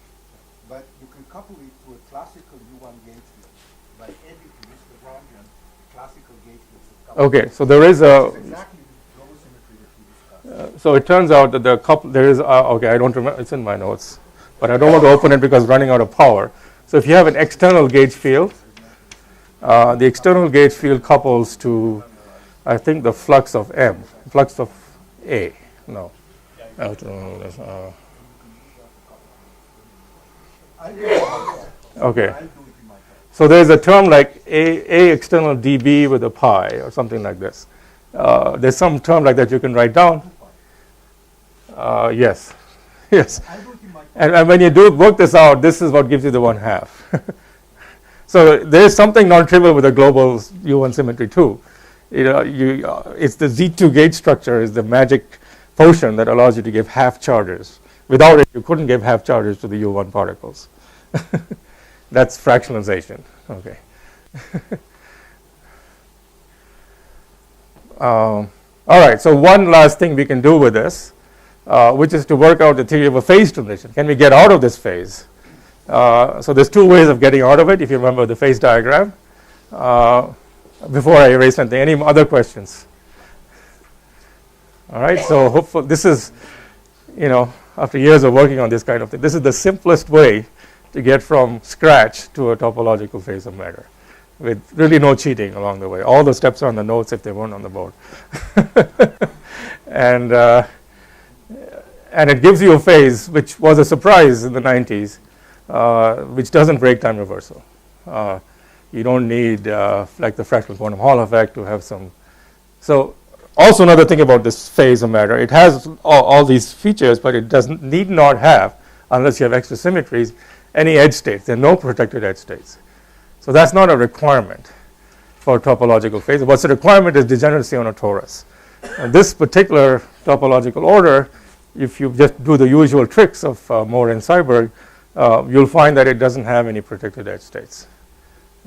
But you can couple it to a classical U1 gauge field by adding to this Lagrangian classical gauge fields that couple.
Okay, so there is a,
It's exactly the global symmetry that we discussed.
so it turns out that the couple, there is, okay, I don't remember, it's in my notes, but I don't want to open it because running out of power. So if you have an external gauge field, the external gauge field couples to, I think, the flux of M, flux of A, no.
I'll do it
Okay.
in my talk.
So there's a term like A external dB with a pi or something like this. There's some term like that you can write down. Yes. Yes.
I'll do it in my talk.
And when you do work this out, this is what gives you the 1/2. So there's something non-trivial with the global U1 symmetry too. It's the Z2 gauge structure is the magic potion that allows you to give half charges. Without it, you couldn't give half charges to the U1 particles. That's fractionalization. Okay. All right. So one last thing we can do with this, which is to work out the theory of a phase transition. Can we get out of this phase? So there's two ways of getting out of it. If you remember the phase diagram. Before I erase anything, any other questions? All right. So hopefully this is, after years of working on this kind of thing, this is the simplest way to get from scratch to a topological phase of matter, with really no cheating along the way. All the steps are on the notes if they weren't on the board. And it gives you a phase which was a surprise in the 90s, which doesn't break time reversal. You don't need like the fractal quantum Hall effect to have some. So also another thing about this phase of matter, it has all these features, but it need not have, unless you have extra symmetries, any edge states. There are no protected edge states. So that's not a requirement for topological phase. What's a requirement is degeneracy on a torus. And this particular topological order, if you just do the usual tricks of Moore and Seiberg, you'll find that it doesn't have any protected edge states.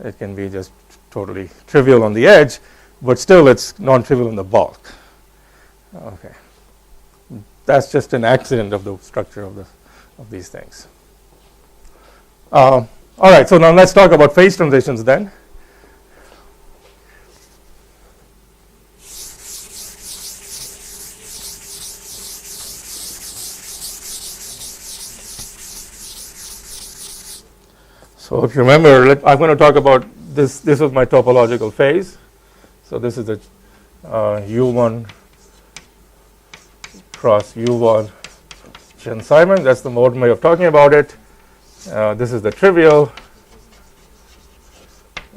It can be just totally trivial on the edge, but still it's non-trivial in the bulk. Okay, that's just an accident of the structure of these things. All right, so now let's talk about phase transitions then. So if you remember, I'm going to talk about this. This was my topological phase. So this is the U1 cross U1 Chen-Simon. That's the modern way of talking about it. This is the trivial.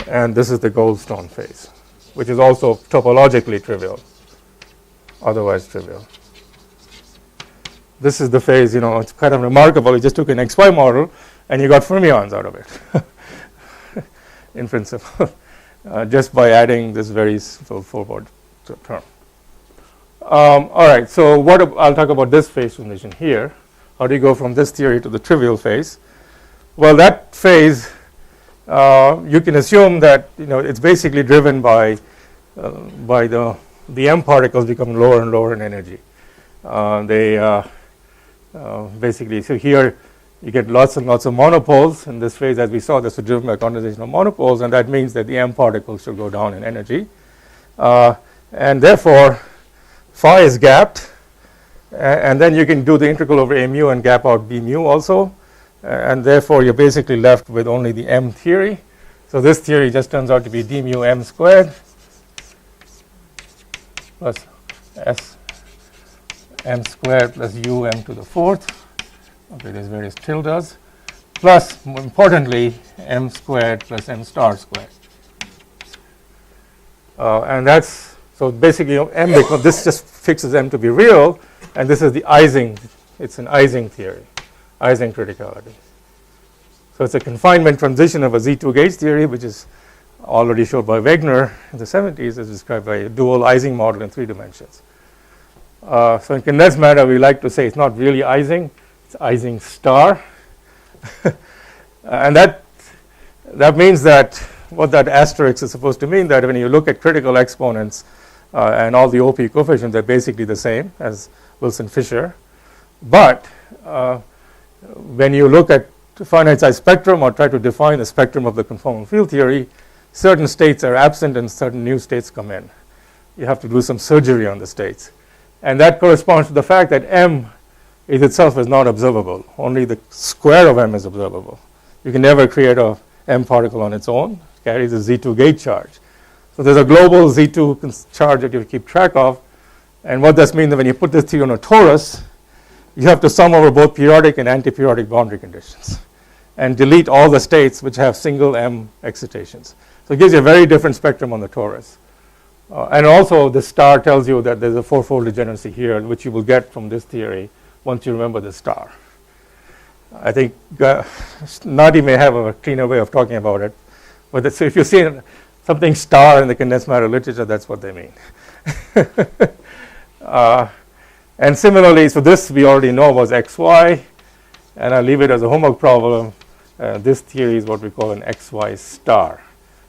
And this is the Goldstone phase, which is also topologically trivial, otherwise trivial. This is the phase, it's kind of remarkable. You just took an XY model and you got fermions out of it, in principle, just by adding this very simple forward term. All right, so I'll talk about this phase transition here. How do you go from this theory to the trivial phase? Well, that phase, you can assume that it's basically driven by the M particles become lower and lower in energy. Basically, so here you get lots and lots of monopoles in this phase. As we saw, this is driven by condensation of monopoles, and that means that the M particles should go down in energy. And therefore, phi is gapped, and then you can do the integral over A mu and gap out B mu also, and therefore you're basically left with only the M theory. So this theory just turns out to be d mu M squared plus S M squared plus U M to the fourth. Okay, there's various tildes, plus, more importantly, M squared plus M star squared. And that's, so basically, M, because this just fixes M to be real, and this is the Ising, it's an Ising theory, Ising criticality. So it's a confinement transition of a Z2 gauge theory, which is already showed by Wegener in the 70s, as described by a dual Ising model in 3 dimensions. So in condensed matter, we like to say it's not really Ising, it's Ising star. And that means that what that asterisk is supposed to mean, that when you look at critical exponents and all the OP coefficients, they're basically the same as Wilson-Fisher. But when you look at finite size spectrum or try to define the spectrum of the conformal field theory, certain states are absent and certain new states come in. You have to do some surgery on the states. And that corresponds to the fact that M is itself is not observable. Only the square of M is observable. You can never create a M particle on its own. It carries a Z2 gauge charge. So there's a global Z2 charge that you keep track of. And what this means that when you put this theory on a torus, you have to sum over both periodic and anti-periodic boundary conditions and delete all the states which have single M excitations. So it gives you a very different spectrum on the torus. And also the star tells you that there's a fourfold degeneracy here, which you will get from this theory once you remember the star. I think Nadi may have a cleaner way of talking about it. But so if you see something star in the condensed matter literature, that's what they mean. And similarly, so this we already know was XY, and I'll leave it as a homework problem. This theory is what we call an XY star.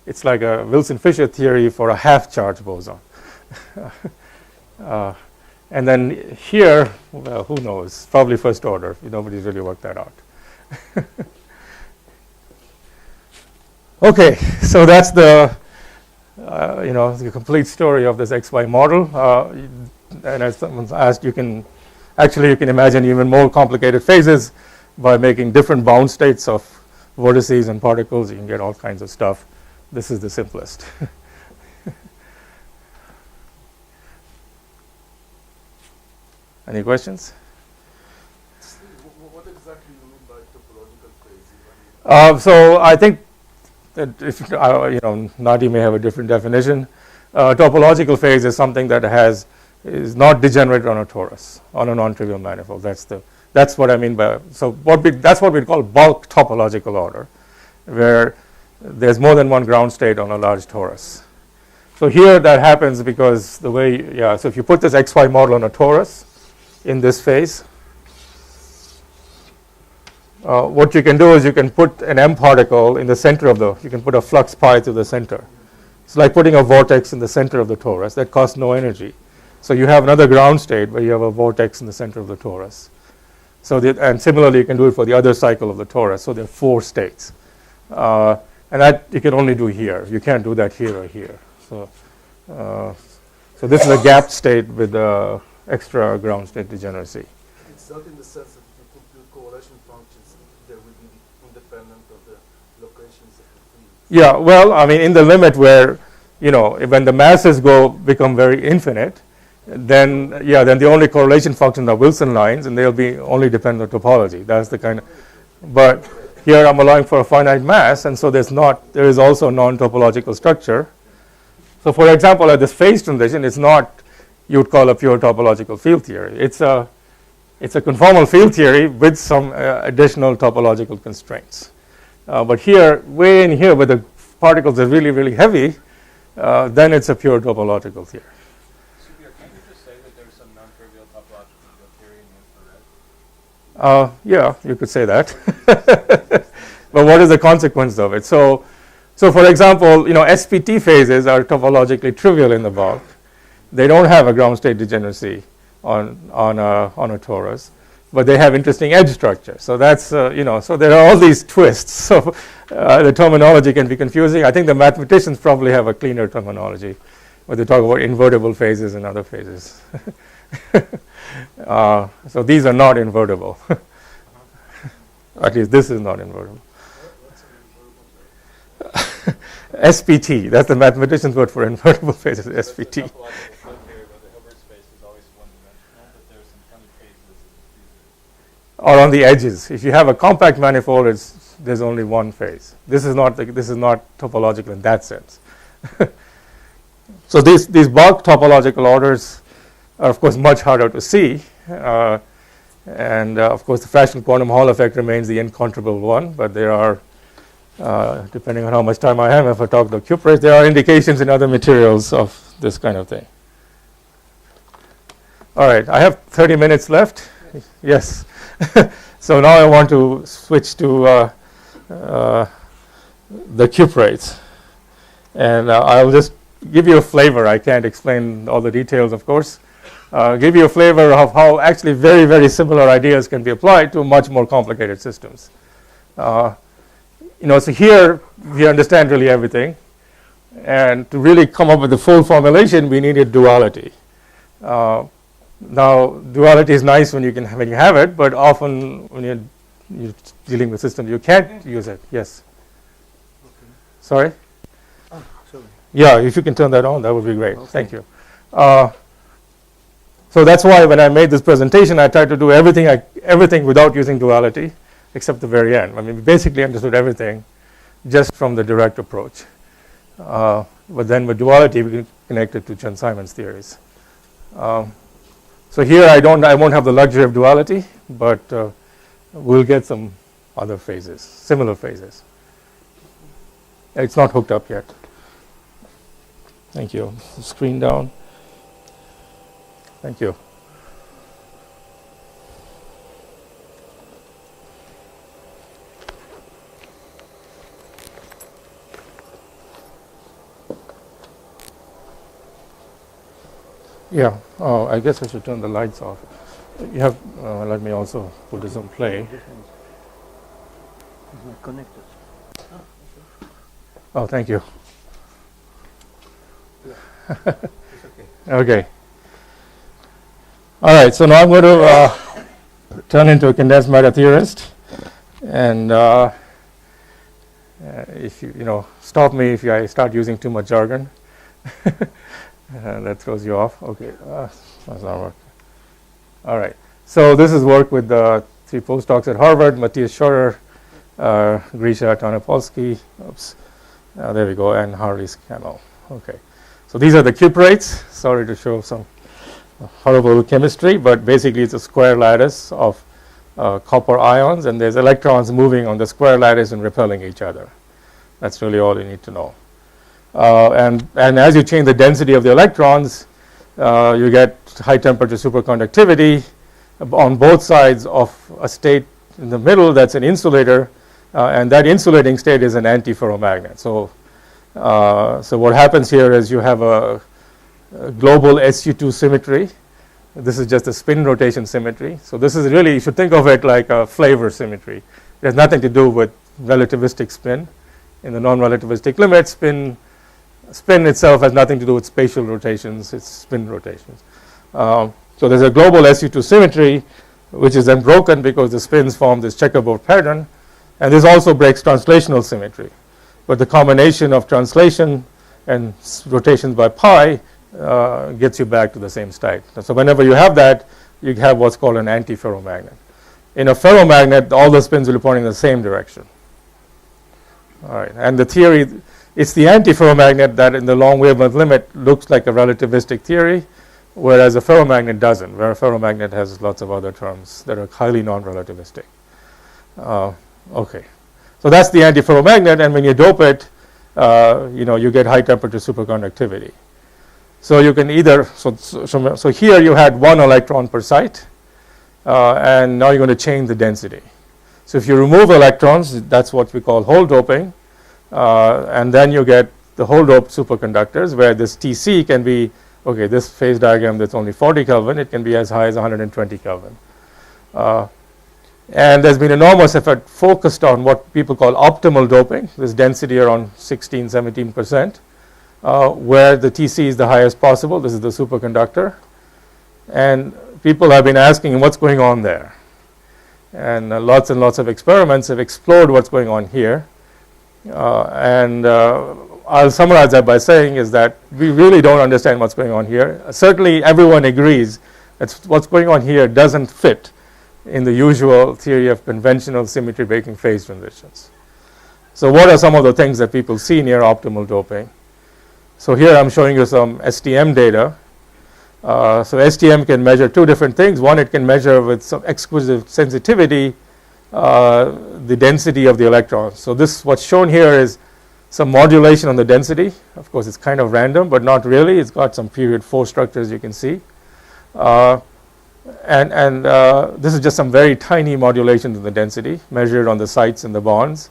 It's like a Wilson-Fisher theory for a half-charge boson. And then here, well, who knows? Probably first order. Nobody's really worked that out. Okay, so that's the the complete story of this XY model. And as someone's asked, you can imagine even more complicated phases by making different bound states of vortices and particles. You can get all kinds of stuff. This is the simplest. Any questions?
What exactly do you mean by topological phase?
So I think if Nadi may have a different definition. Topological phase is something that is not degenerate on a torus, on a non-trivial manifold. That's what I mean by, that's what we call bulk topological order, where there's more than one ground state on a large torus. So here that happens because the way, so if you put this XY model on a torus in this phase, what you can do is you can put an M particle in the center of you can put a flux pi through the center. It's like putting a vortex in the center of the torus. That costs no energy. So you have another ground state where you have a vortex in the center of the torus. And similarly, you can do it for the other cycle of the torus. So there are 4 states. And that you can only do here. You can't do that here or here. So this is a gapped state with extra ground state degeneracy.
It's not in the sense that if you compute correlation functions, they will be independent of the locations of the field.
Yeah, well, I mean, in the limit where, when the masses become very infinite, then the only correlation functions are Wilson lines, and they'll be only dependent on topology. That's the kind of, but here I'm allowing for a finite mass, and so there is also non-topological structure. So, for example, at this phase transition, it's not you would call a pure topological field theory. It's a conformal field theory with some additional topological constraints. But here, way in here, where the particles are really, really heavy, then it's a pure topological theory.
Subir, can you just say that there's some non-trivial topological field theory in the infrared?
Yeah, you could say that. But what is the consequence of it? So for example, SPT phases are topologically trivial in the bulk. They don't have a ground state degeneracy on a torus, but they have interesting edge structure. So that's so there are all these twists. So the terminology can be confusing. I think the mathematicians probably have a cleaner terminology, where they talk about invertible phases and other phases. So these are not invertible. At least this is not invertible. SPT, that's the mathematician's word for invertible phases, SPT.
Topological field theory where the Hilbert space is always one-dimensional, but there's some funny cases
Or on the edges. If you have a compact manifold, there's only one phase. This is not topological in that sense. So these bulk topological orders are, of course, much harder to see. And of course, the fractional quantum Hall effect remains the incontrovertible one, but there are, depending on how much time I have, if I talk about cuprates, there are indications in other materials of this kind of thing. All right, I have 30 minutes left. Yes. So now I want to switch to the cuprates. And I'll just give you a flavor. I can't explain all the details, of course. Give you a flavor of how actually very, very similar ideas can be applied to much more complicated systems. So here we understand really everything. And to really come up with the full formulation, we needed duality. Now, duality is nice when you have it, but often when you're dealing with systems, you can't use it. Yes.
Okay.
Sorry?
Oh, sorry.
Yeah, if you can turn that on, that would be great.
Okay.
Thank you. So that's why when I made this presentation, I tried to do everything without using duality, except the very end. I mean, we basically understood everything just from the direct approach. But then with duality, we can connect it to Chern-Simons theories. So here I won't have the luxury of duality, but we'll get some other phases, similar phases. It's not hooked up yet. Thank you. Screen down. Thank you. Yeah. Oh, I guess I should turn the lights off. You have. Let me also put this on play.
This one is not connected.
Oh, thank you.
It's okay.
Okay. All right. So now I'm going to turn into a condensed matter theorist, and if you stop me if I start using too much jargon. That throws you off. Okay, that's not working. All right. So this is work with the 3 postdocs at Harvard: Matthias Schroeder, Grisha Tanopolsky, There we go, and Hartley's camel. Okay, so these are the cuprates. Sorry to show some horrible chemistry, but basically it's a square lattice of copper ions, and there's electrons moving on the square lattice and repelling each other. That's really all you need to know. And as you change the density of the electrons, you get high temperature superconductivity on both sides of a state in the middle that's an insulator, and that insulating state is an antiferromagnet. So what happens here is you have a global SU2 symmetry. This is just a spin rotation symmetry. So this is really, you should think of it like a flavor symmetry. It has nothing to do with relativistic spin. In the non-relativistic limit, spin itself has nothing to do with spatial rotations, it's spin rotations. So there's a global SU2 symmetry, which is then broken because the spins form this checkerboard pattern, and this also breaks translational symmetry. But the combination of translation and rotations by pi gets you back to the same state. So whenever you have that, you have what's called an antiferromagnet. In a ferromagnet, all the spins will be pointing in the same direction. All right, and the theory, it's the antiferromagnet that in the long wavelength limit looks like a relativistic theory, whereas a ferromagnet doesn't, where a ferromagnet has lots of other terms that are highly non-relativistic. Okay, so that's the antiferromagnet, and when you dope it, you get high temperature superconductivity. So you can either, so here you had one electron per site, and now you're going to change the density. So if you remove electrons, that's what we call hole doping, and then you get the hole doped superconductors, where this Tc can be, okay, this phase diagram that's only 40 Kelvin, it can be as high as 120 Kelvin. And there's been enormous effort focused on what people call optimal doping, this density around 16, 17%, where the Tc is the highest possible. This is the superconductor. And people have been asking what's going on there. And lots of experiments have explored what's going on here. I'll summarize that by saying is that we really don't understand what's going on here. Certainly everyone agrees that what's going on here doesn't fit in the usual theory of conventional symmetry breaking phase transitions. So what are some of the things that people see near optimal doping? So here I'm showing you some STM data. So STM can measure two different things. One, it can measure with some exquisite sensitivity the density of the electrons. So this, what's shown here is some modulation on the density. Of course, it's kind of random, but not really. It's got some period 4 structures you can see. This is just some very tiny modulations in the density measured on the sites and the bonds.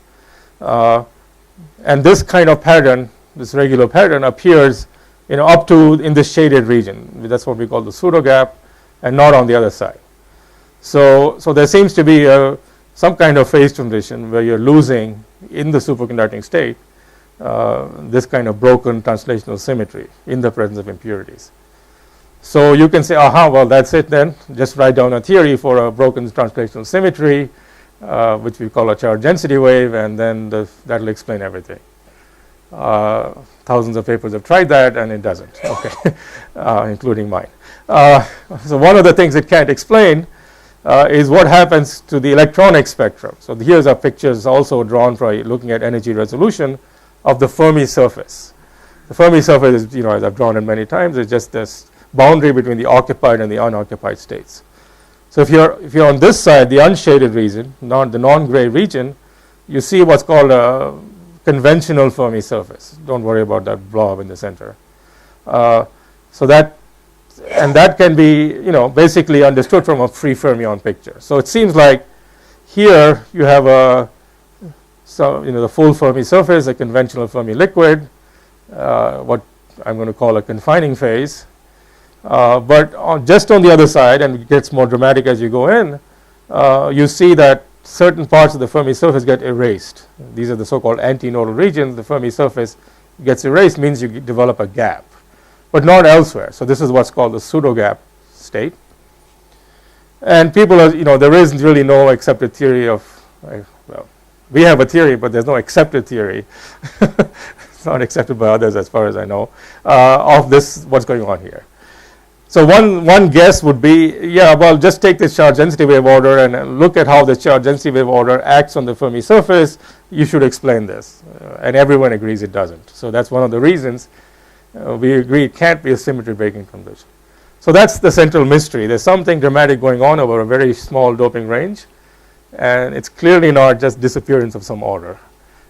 And this kind of pattern, this regular pattern, appears up to in this shaded region. That's what we call the pseudo gap, and not on the other side. So there seems to be some kind of phase transition where you're losing in the superconducting state this kind of broken translational symmetry in the presence of impurities. So you can say, aha, well, that's it then. Just write down a theory for a broken translational symmetry, which we call a charge density wave, and then that'll explain everything. Thousands of papers have tried that, and it doesn't, okay, including mine. So one of the things it can't explain is what happens to the electronic spectrum. So here's our pictures also drawn for looking at energy resolution of the Fermi surface. The Fermi surface is, as I've drawn it many times, is just this boundary between the occupied and the unoccupied states. So if you're on this side, the unshaded region, not the non-gray region, you see what's called a conventional Fermi surface. Don't worry about that blob in the center. So that can be, basically understood from a free fermion picture. So it seems like here you have the full Fermi surface, a conventional Fermi liquid, what I'm going to call a confining phase. But just on the other side, and it gets more dramatic as you go in, you see that certain parts of the Fermi surface get erased. These are the so-called antinodal regions. The Fermi surface gets erased, means you develop a gap, but not elsewhere. So this is what's called the pseudo gap state. And people are, there isn't really no accepted theory of, well, we have a theory, but there's no accepted theory. It's not accepted by others as far as I know, of this, what's going on here. So one guess would be, yeah, well, just take this charge density wave order and look at how the charge density wave order acts on the Fermi surface. You should explain this. And everyone agrees it doesn't. So that's one of the reasons we agree it can't be a symmetry breaking condition. So that's the central mystery. There's something dramatic going on over a very small doping range. And it's clearly not just disappearance of some order.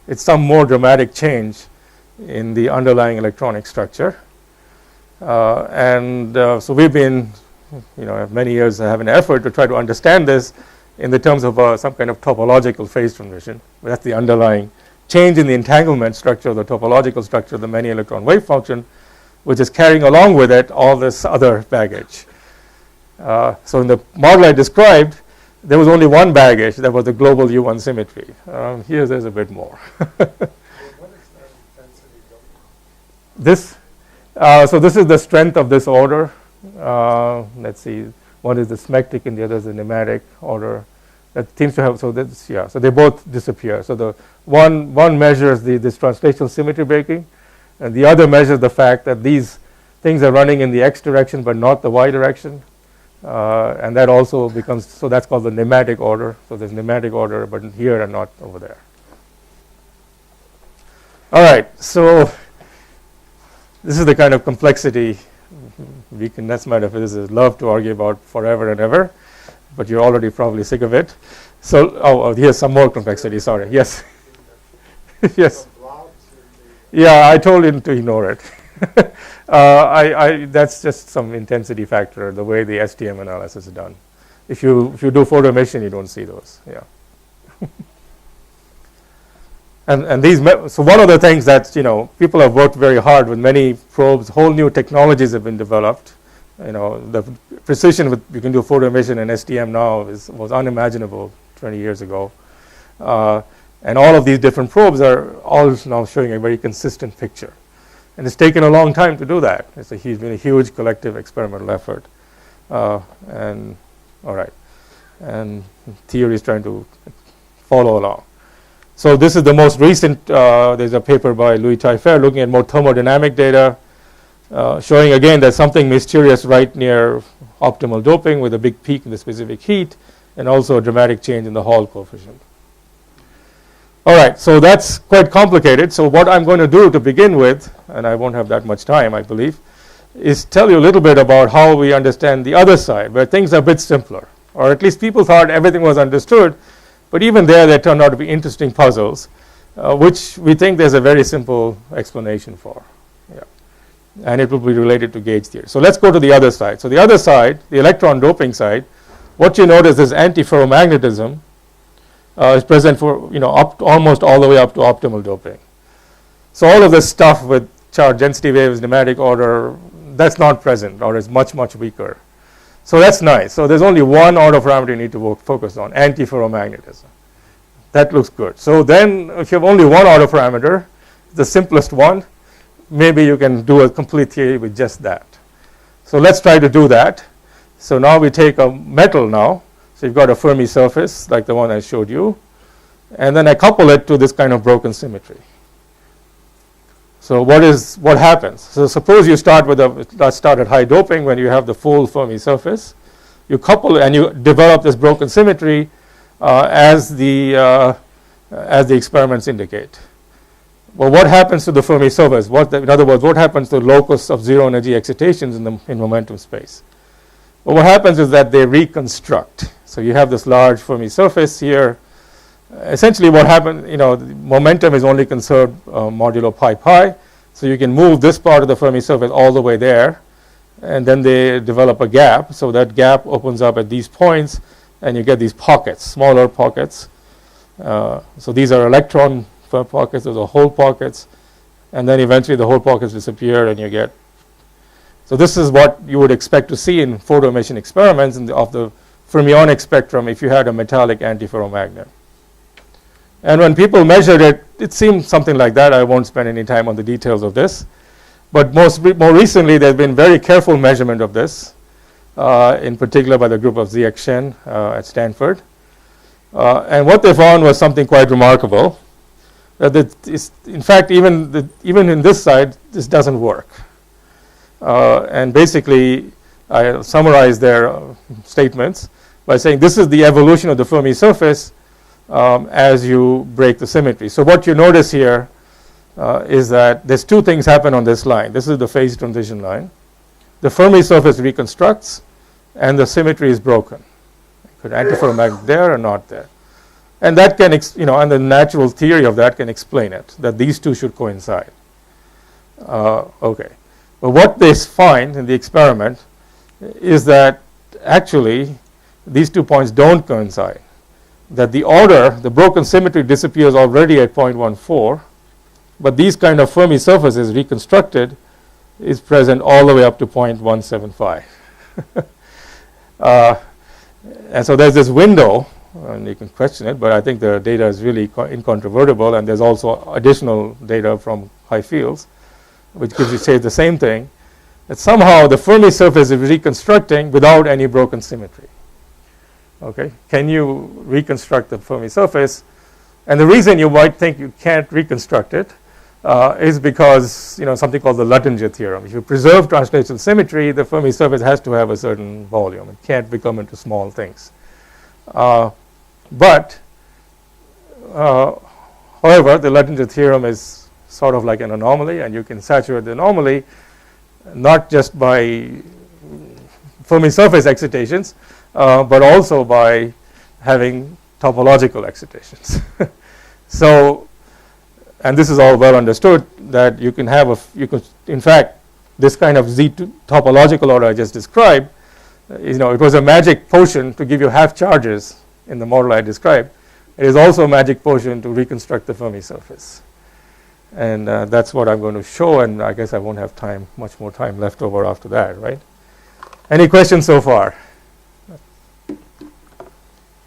It's some more dramatic change in the underlying electronic structure. So we've been, many years have an effort to try to understand this in the terms of some kind of topological phase transition. That's the underlying change in the entanglement structure, the topological structure of the many electron wave function, which is carrying along with it all this other baggage. So in the model I described, there was only one baggage, that was the global U1 symmetry. Here there's a bit more.
What is that density delta?
This, so this is the strength of this order. Let's see, one is the smectic and the other is the nematic order. That seems to have, so that's, yeah, so they both disappear. So the one measures this translational symmetry breaking, and the other measures the fact that these things are running in the x direction but not the y direction. And that also becomes, so that's called the nematic order. So there's nematic order, but here and not over there. All right, so this is the kind of complexity that's metaphysicists love to argue about forever and ever, but you're already probably sick of it. So, here's some more complexity, sorry, yes. Yes. Yeah, I told him to ignore it. That's just some intensity factor, the way the STM analysis is done. If you do photo emission, you don't see those. Yeah. and these, so one of the things that people have worked very hard with many probes, whole new technologies have been developed. The precision with you can do photo emission and STM now was unimaginable 20 years ago. And all of these different probes are all now showing a very consistent picture. And it's taken a long time to do that. It's been a huge collective experimental effort. And theory is trying to follow along. So this is the most recent, there's a paper by Louis Taillefer looking at more thermodynamic data, showing again there's something mysterious right near optimal doping with a big peak in the specific heat, and also a dramatic change in the Hall coefficient. All right, so that's quite complicated. So what I'm going to do to begin with, and I won't have that much time, I believe, is tell you a little bit about how we understand the other side, where things are a bit simpler. Or at least people thought everything was understood, but even there turned out to be interesting puzzles, which we think there's a very simple explanation for. Yeah. And it will be related to gauge theory. So let's go to the other side. So the other side, the electron doping side, what you notice is antiferromagnetism is present for almost all the way up to optimal doping. So all of this stuff with charge density waves, nematic order, that's not present, or is much, much weaker. So that's nice. So there's only one autoparameter you need to focus on, antiferromagnetism. That looks good. So then if you have only one autoparameter, the simplest one, maybe you can do a complete theory with just that. So let's try to do that. So now we take a metal now. So you've got a Fermi surface like the one I showed you, and then I couple it to this kind of broken symmetry. So what happens? So suppose you start at high doping when you have the full Fermi surface. You couple and you develop this broken symmetry as the experiments indicate. Well, what happens to the Fermi surface? In other words, what happens to the locus of zero energy excitations in momentum space? Well, what happens is that they reconstruct. So you have this large Fermi surface here. Essentially what happened, momentum is only conserved modulo pi. So you can move this part of the Fermi surface all the way there, and then they develop a gap. So that gap opens up at these points, and you get these pockets, smaller pockets. So these are electron pockets, those are hole pockets, and then eventually the hole pockets disappear, and you get. So this is what you would expect to see in photo emission experiments of the fermionic spectrum if you had a metallic antiferromagnet. And when people measured it, it seemed something like that. I won't spend any time on the details of this. But more recently, there's been very careful measurement of this, in particular by the group of Ziek Shen at Stanford. And what they found was something quite remarkable. In fact, even in this side, this doesn't work. And basically, I summarize their statements by saying this is the evolution of the Fermi surface as you break the symmetry. So what you notice here is that there's two things happen on this line. This is the phase transition line. The Fermi surface reconstructs, and the symmetry is broken. Could antiferromagnet there or not there, and that can and the natural theory of that can explain it, that these two should coincide. Okay, but what they find in the experiment is that actually these 2 points don't coincide. That the order, the broken symmetry disappears already at 0.14, but these kind of Fermi surfaces reconstructed is present all the way up to 0.175. And so there's this window, and you can question it, but I think the data is really incontrovertible, and there's also additional data from high fields, which gives you say the same thing, that somehow the Fermi surface is reconstructing without any broken symmetry. Okay, can you reconstruct the Fermi surface? And the reason you might think you can't reconstruct it is because something called the Luttinger theorem. If you preserve translational symmetry, the Fermi surface has to have a certain volume. It can't become into small things. However, the Luttinger theorem is sort of like an anomaly, and you can saturate the anomaly not just by Fermi surface excitations, but also by having topological excitations. So, and this is all well understood, that you can have in fact, this kind of Z2 topological order I just described, it was a magic potion to give you half charges in the model I described. It is also a magic potion to reconstruct the Fermi surface. And that's what I'm going to show, and I guess I won't have much more time left over after that, right? Any questions so far?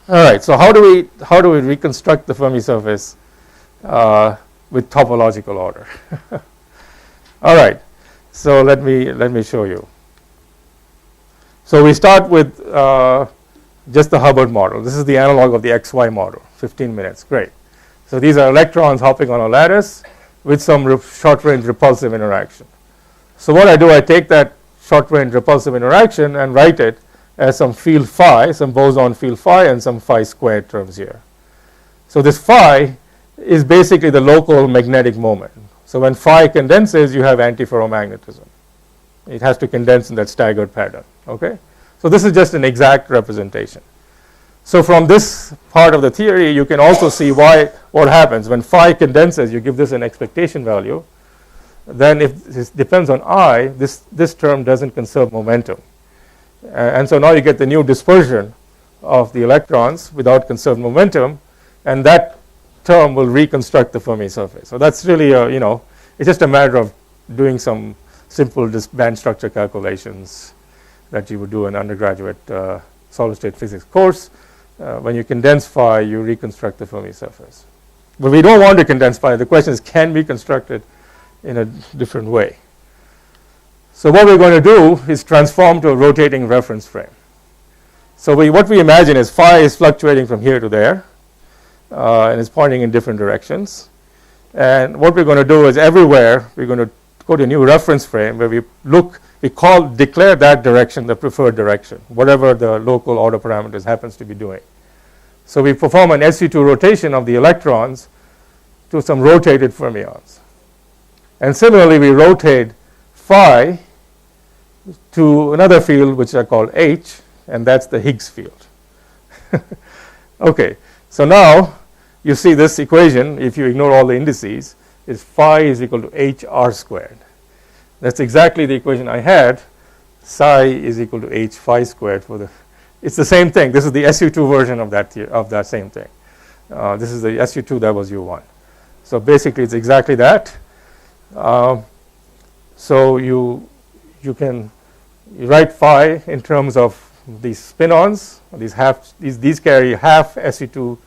All right, so how do we reconstruct the Fermi surface with topological order? All right, so let me show you. So we start with just the Hubbard model. This is the analog of the XY model, 15 minutes, great. So these are electrons hopping on a lattice with some short-range repulsive interaction. So what I do, I take that short-range repulsive interaction and write it as some field phi, some boson field phi, and some phi squared terms here. So this phi is basically the local magnetic moment. So when phi condenses, you have antiferromagnetism. It has to condense in that staggered pattern. Okay? So this is just an exact representation. So from this part of the theory, you can also see what happens when phi condenses. You give this an expectation value. Then if this depends on I, this term doesn't conserve momentum. And so now you get the new dispersion of the electrons without conserved momentum, and that term will reconstruct the Fermi surface. So that's really it's just a matter of doing some simple band structure calculations that you would do in undergraduate solid state physics course. When you condense phi, you reconstruct the Fermi surface. But we don't want to condense phi. The question is, can we construct it in a different way? So what we're going to do is transform to a rotating reference frame. So what we imagine is phi is fluctuating from here to there, and is pointing in different directions. And what we're going to do is everywhere we're going to go to a new reference frame where we declare that direction the preferred direction, whatever the local order parameters happens to be doing. So we perform an SU2 rotation of the electrons to some rotated fermions. And similarly, we rotate phi to another field which I call H, and that's the Higgs field. Okay, so now you see this equation, if you ignore all the indices, is phi is equal to H r squared. That's exactly the equation I had. Psi is equal to H phi squared it's the same thing. This is the SU2 version of that same thing. This is the SU2 that was U1. So basically it's exactly that. So you write phi in terms of these spin-ons. These carry half SU2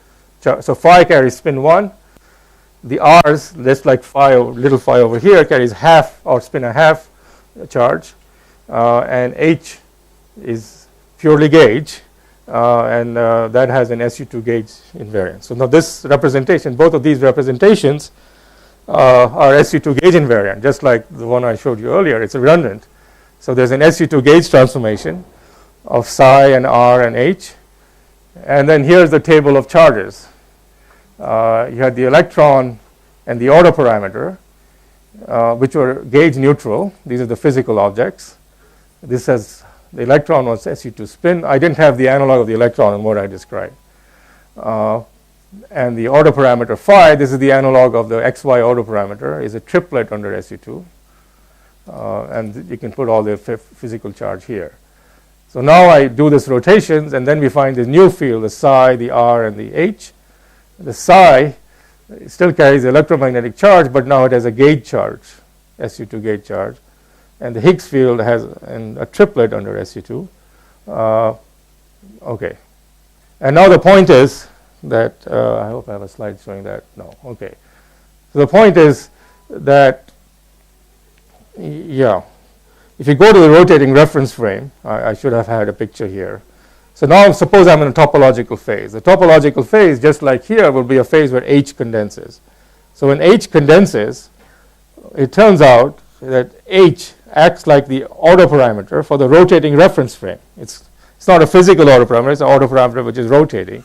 charge. So phi carries spin 1. The R's, just like little phi over here, carries half or spin a half charge, and H is purely gauge, and that has an SU2 gauge invariance. So now this representation, both of these representations are SU2 gauge invariant, just like the one I showed you earlier. It's redundant. So there's an SU2 gauge transformation of psi and r and h. And then here's the table of charges. You had the electron and the order parameter, which were gauge neutral. These are the physical objects. This has the electron was SU2 spin. I didn't have the analog of the electron in what I described. And the order parameter phi, this is the analog of the xy order parameter, is a triplet under SU2. And you can put all the physical charge here. So now I do this rotations, and then we find this new field, the psi, the r, and the h. The psi still carries the electromagnetic charge, but now it has a gauge charge, SU2 gauge charge. And the Higgs field has a triplet under SU2. Okay. And now the point is that, I hope I have a slide showing that. No. Okay. So the point is that, yeah, if you go to the rotating reference frame, I should have had a picture here. So now suppose I'm in a topological phase. The topological phase, just like here, will be a phase where H condenses. So when H condenses, it turns out that H acts like the order parameter for the rotating reference frame. It's not a physical order parameter, it's an order parameter which is rotating.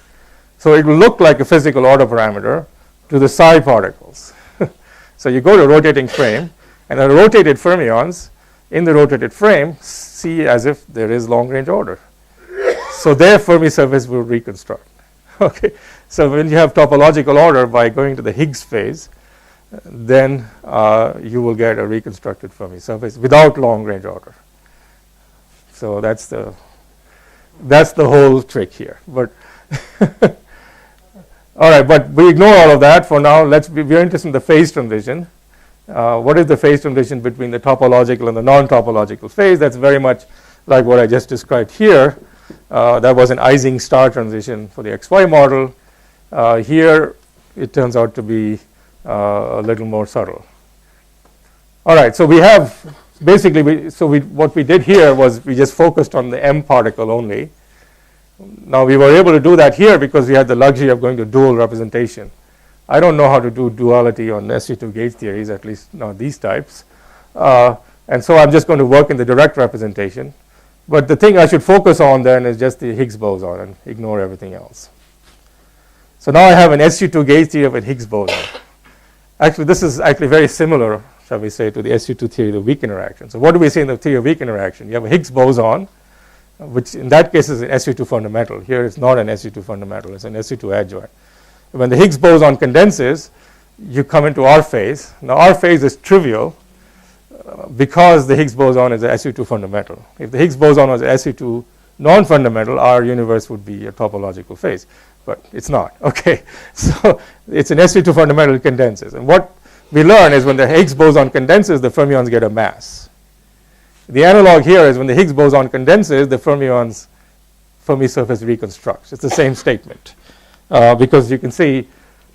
So it will look like a physical order parameter to the psi particles. So you go to a rotating frame, and the rotated fermions in the rotated frame see as if there is long-range order. So their Fermi surface will reconstruct. Okay. So when you have topological order by going to the Higgs phase, then you will get a reconstructed Fermi surface without long-range order. So that's the whole trick here. But all right, but we ignore all of that for now. We're interested in the phase transition. What is the phase transition between the topological and the non-topological phase? That's very much like what I just described here. That was an Ising star transition for the XY model. Here, it turns out to be a little more subtle. All right, so we have basically, what we did here was we just focused on the M particle only. Now we were able to do that here because we had the luxury of going to dual representation. I don't know how to do duality on SU2 gauge theories, at least not these types. And so I'm just going to work in the direct representation. But the thing I should focus on then is just the Higgs boson and ignore everything else. So now I have an SU2 gauge theory of a Higgs boson. Actually, this is actually very similar, shall we say, to the SU2 theory of the weak interaction. So what do we say in the theory of weak interaction? You have a Higgs boson, which in that case is an SU2 fundamental. Here it's not an SU2 fundamental, it's an SU2 adjoint. When the Higgs boson condenses, you come into our phase. Now our phase is trivial because the Higgs boson is a SU2 fundamental. If the Higgs boson was a SU2 non-fundamental, our universe would be a topological phase. But it's not. Okay, so it's an SU2 fundamental condenses. And what we learn is when the Higgs boson condenses, the fermions get a mass. The analog here is when the Higgs boson condenses, the Fermi surface reconstructs. It's the same statement. Because you can see,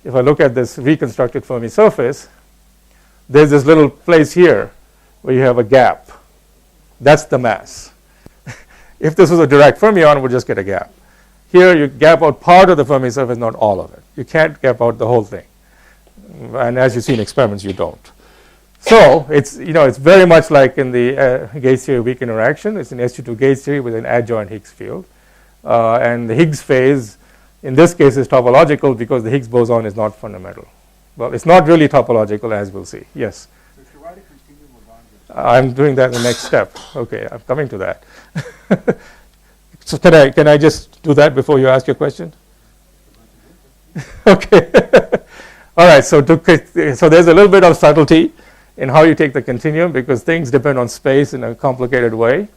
if I look at this reconstructed Fermi surface, there's this little place here where you have a gap. That's the mass. If this was a direct fermion, we'll just get a gap. Here you gap out part of the Fermi surface, not all of it. You can't gap out the whole thing. And as you see in experiments, you don't. So it's very much like in the gauge theory weak interaction. It's an SU2 gauge theory with an adjoint Higgs field. And the Higgs phase, in this case, is topological because the Higgs boson is not fundamental. Well, it's not really topological, as we'll see. Yes?
So if you write a continuum of longitude,
I'm doing that in the next step. Okay, I'm coming to that. So can I just do that before you ask your question? Okay. All right, so there's a little bit of subtlety in how you take the continuum because things depend on space in a complicated way.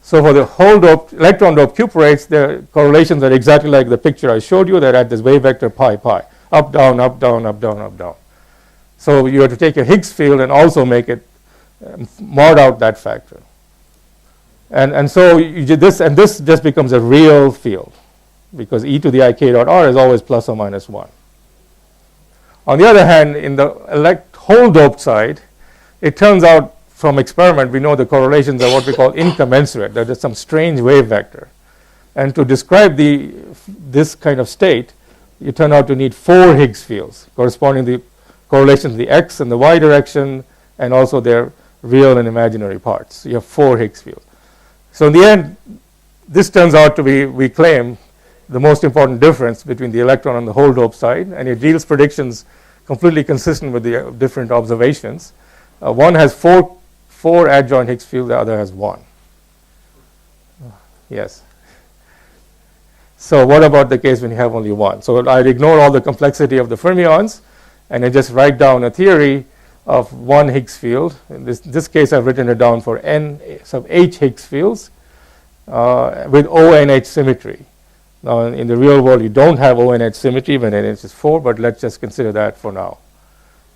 So for the whole electron doped cuprates, the correlations are exactly like the picture I showed you. They're at this wave vector pi, up, down, up, down, up, down, up, down. So you have to take a Higgs field and also make it mod out that factor. And so you did this, and this just becomes a real field because e to the ik dot r is always plus or minus 1. On the other hand, in the whole doped side, it turns out from experiment we know the correlations are what we call incommensurate. There is some strange wave vector. And to describe this kind of state, you turn out to need 4 Higgs fields corresponding to the correlations in the x and the y direction and also their real and imaginary parts. You have 4 Higgs fields. So in the end, this turns out to be, we claim, the most important difference between the electron and the hole dope side, and it yields predictions completely consistent with the different observations. One has four adjoint Higgs fields, the other has 1. Yes. So what about the case when you have only 1? So I'd ignore all the complexity of the fermions, and I just write down a theory of 1 Higgs field. In this case, I've written it down for n sub h Higgs fields with ONH symmetry. Now, in the real world, you don't have ONH symmetry when NH is 4, but let's just consider that for now.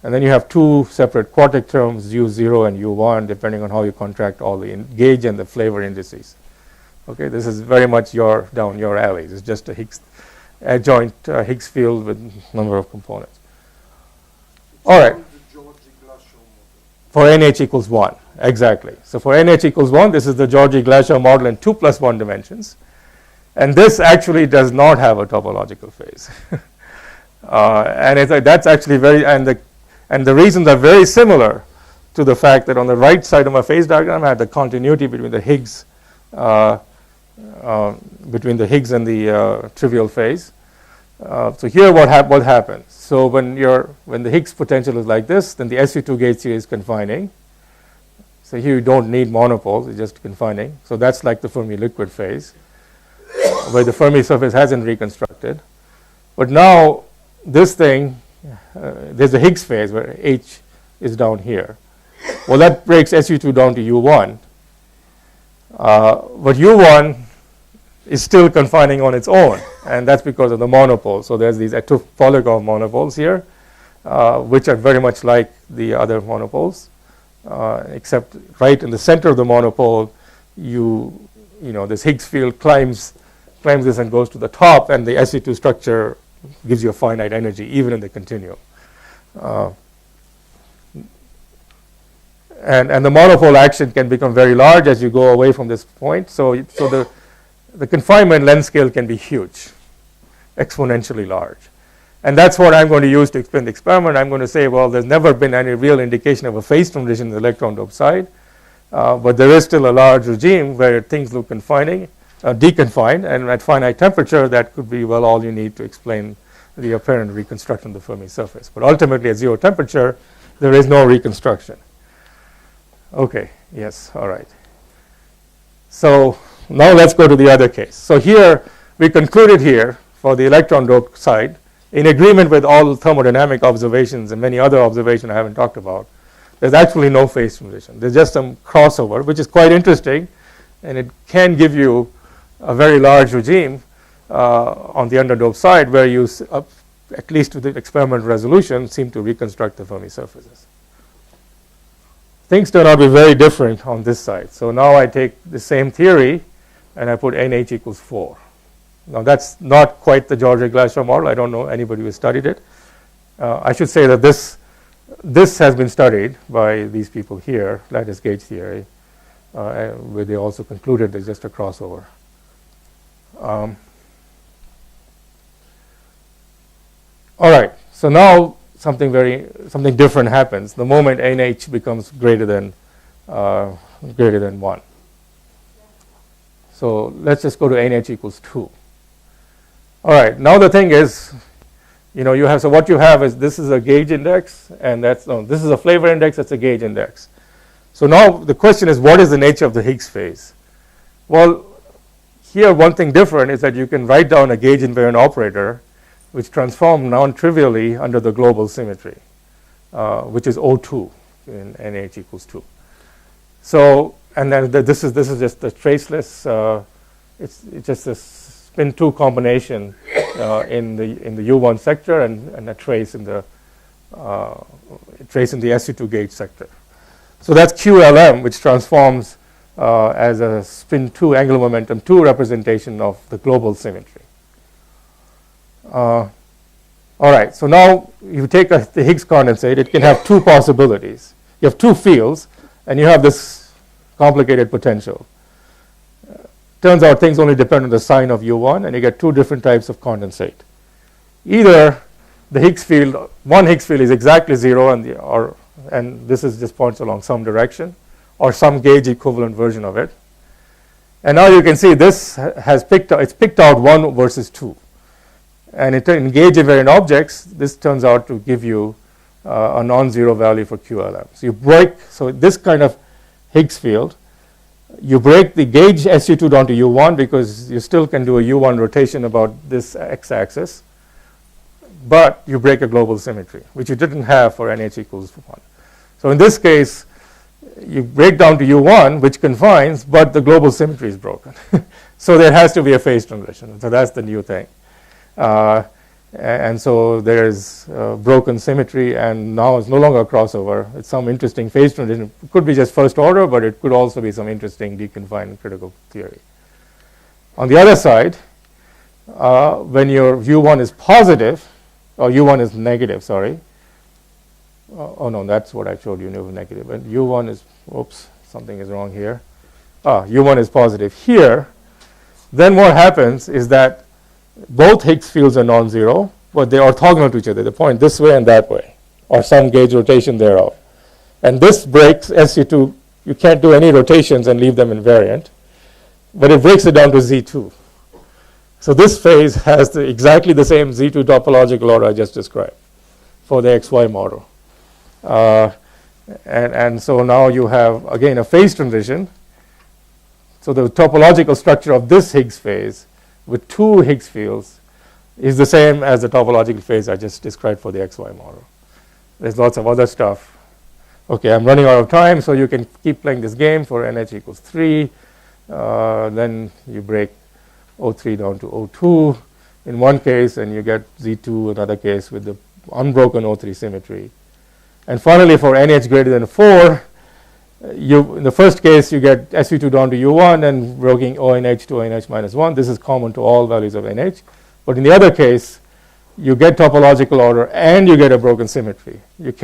And then you have 2 separate quartic terms, U0 and U1, depending on how you contract all the gauge and the flavor indices. Okay, this is very much down your alley. It's just a adjoint Higgs field with a number of components. All right. For NH equals 1, exactly. So for NH equals 1, this is the Georgi-Glashow model in 2 + 1 dimensions. And this actually does not have a topological phase. And that's actually and the reasons are very similar to the fact that on the right side of my phase diagram, I had the continuity between the Higgs and the trivial phase. So here what happens? So when the Higgs potential is like this, then the SU2 gauge theory is confining. So here you don't need monopoles, it's just confining. So that's like the Fermi liquid phase, where the Fermi surface hasn't reconstructed. But now this thing, there's a Higgs phase where H is down here. Well, that breaks SU2 down to U1. But U1 is still confining on its own, and that's because of the monopole. So there's these Topological monopoles here, which are very much like the other monopoles, except right in the center of the monopole, this Higgs field climbs this and goes to the top, and the SU2 structure gives you a finite energy, even in the continuum. And the monopole action can become very large as you go away from this point. So the confinement length scale can be huge, exponentially large. And that's what I'm going to use to explain the experiment. I'm going to say, well, there's never been any real indication of a phase transition in the electron dope side, but there is still a large regime where things look deconfined, and at finite temperature, that could be, well, all you need to explain the apparent reconstruction of the Fermi surface. But ultimately, at 0 temperature, there is no reconstruction. Okay, yes, all right. So now let's go to the other case. So here, we concluded here for the electron dope side, in agreement with all thermodynamic observations and many other observations I haven't talked about, there's actually no phase transition. There's just some crossover, which is quite interesting, and it can give you a very large regime on the underdoped side where you, at least with the experimental resolution, seem to reconstruct the Fermi surfaces. Things turn out to be very different on this side. So now I take the same theory and I put NH equals 4. Now that's not quite the Georgi-Glashow model. I don't know anybody who studied it. I should say that this has been studied by these people here, lattice gauge theory, where they also concluded there's just a crossover. All right, so now something different happens the moment NH becomes greater than 1. So let's just go to NH equals 2. All right, now the thing is, so what you have is this is a gauge index, and this is a flavor index, that's a gauge index. So now the question is, what is the nature of the Higgs phase? Well, here one thing different is that you can write down a gauge invariant operator which transforms non-trivially under the global symmetry, which is O2 in NH equals 2. So, and then this is just the traceless. It's just a spin 2 combination in the U1 sector and a trace in the SU2 gauge sector. So that's QLM, which transforms as a spin 2 angular momentum 2 representation of the global symmetry. All right, so now you take the Higgs condensate, it can have 2 possibilities. You have 2 fields, and you have this complicated potential. Turns out things only depend on the sign of U1, and you get 2 different types of condensate. Either the Higgs field, one Higgs field is exactly 0, and this is just points along some direction, or some gauge equivalent version of it. And now you can see this has picked out 1 versus 2. And in gauge invariant objects, this turns out to give you a non-zero value for QLM. So this kind of Higgs field, you break the gauge SU2 down to U1 because you still can do a U1 rotation about this x-axis, but you break a global symmetry, which you didn't have for NH equals 1. So in this case, you break down to U1, which confines, but the global symmetry is broken. So there has to be a phase transition. So that's the new thing. And so there is broken symmetry, and now it's no longer a crossover. It's some interesting phase transition. It could be just first order, but it could also be some interesting deconfined critical theory. On the other side, when your U1 is positive, or U1 is negative, sorry. Oh no, that's what I showed you, negative. And U1 is, oops, something is wrong here. U1 is positive here. Then what happens is that both Higgs fields are non-zero, but they are orthogonal to each other. They point this way and that way, or some gauge rotation thereof. And this breaks SU2. You can't do any rotations and leave them invariant, but it breaks it down to Z2. So this phase has exactly the same Z2 topological order I just described for the XY model. And so now you have, again, a phase transition. So the topological structure of this Higgs phase with 2 Higgs fields is the same as the topological phase I just described for the XY model. There's lots of other stuff. Okay, I'm running out of time, so you can keep playing this game for NH equals 3. Then you break O3 down to O2 in one case, and you get Z2 another case with the unbroken O3 symmetry. And finally, for NH greater than 4, in the first case, you get SU2 down to U1 and breaking ONH to ONH minus 1. This is common to all values of NH. But in the other case, you get topological order and you get a broken symmetry. You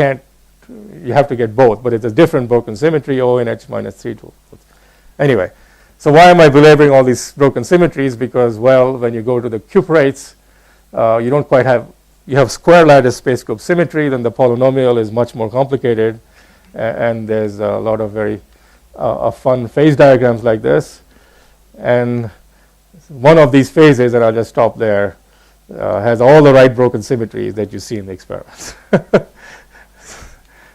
have to get both, but it's a different broken symmetry, ONH minus 3 to. Anyway, so why am I belaboring all these broken symmetries? Because, well, when you go to the cuprates, you don't quite have, you have square lattice space group symmetry, then the polynomial is much more complicated. And there's a lot of very fun phase diagrams like this. And one of these phases, and I'll just stop there, has all the right broken symmetries that you see in the experiments.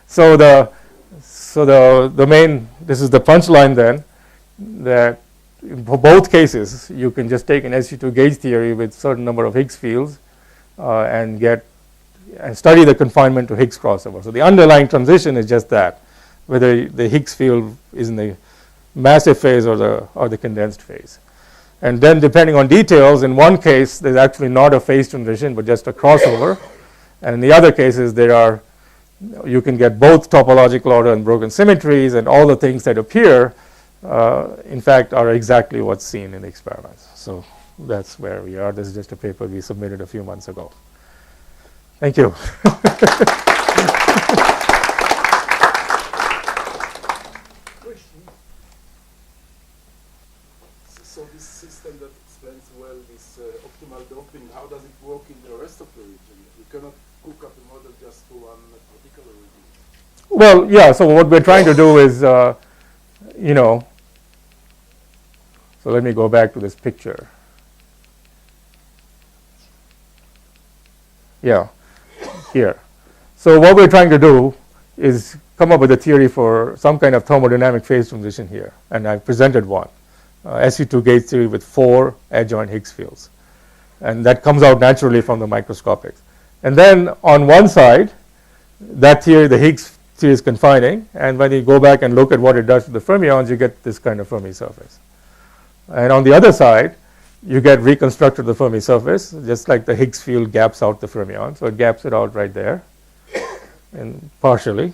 So the main, this is the punchline then, that for both cases, you can just take an SU2 gauge theory with certain number of Higgs fields and study the confinement to Higgs crossover. So the underlying transition is just that, whether the Higgs field is in the massive phase or the condensed phase. And then depending on details, in one case there's actually not a phase transition but just a crossover, and in the other cases you can get both topological order and broken symmetries, and all the things that appear in fact are exactly what's seen in the experiments. So that's where we are. This is just a paper we submitted a few months ago. Thank you.
So this system that explains well this optimal doping, how does it work in the rest of the region? You cannot cook up a model just to one particular region.
Well, yeah, so what we're trying to do is, so let me go back to this picture. Yeah. Here. So what we're trying to do is come up with a theory for some kind of thermodynamic phase transition here, and I presented one, SU2 gauge theory with 4 adjoint Higgs fields, and that comes out naturally from the microscopics. And then on one side, that theory, the Higgs theory is confining, and when you go back and look at what it does to the fermions, you get this kind of Fermi surface. And on the other side, you get reconstructed the Fermi surface, just like the Higgs field gaps out the fermion. So it gaps it out right there, and partially.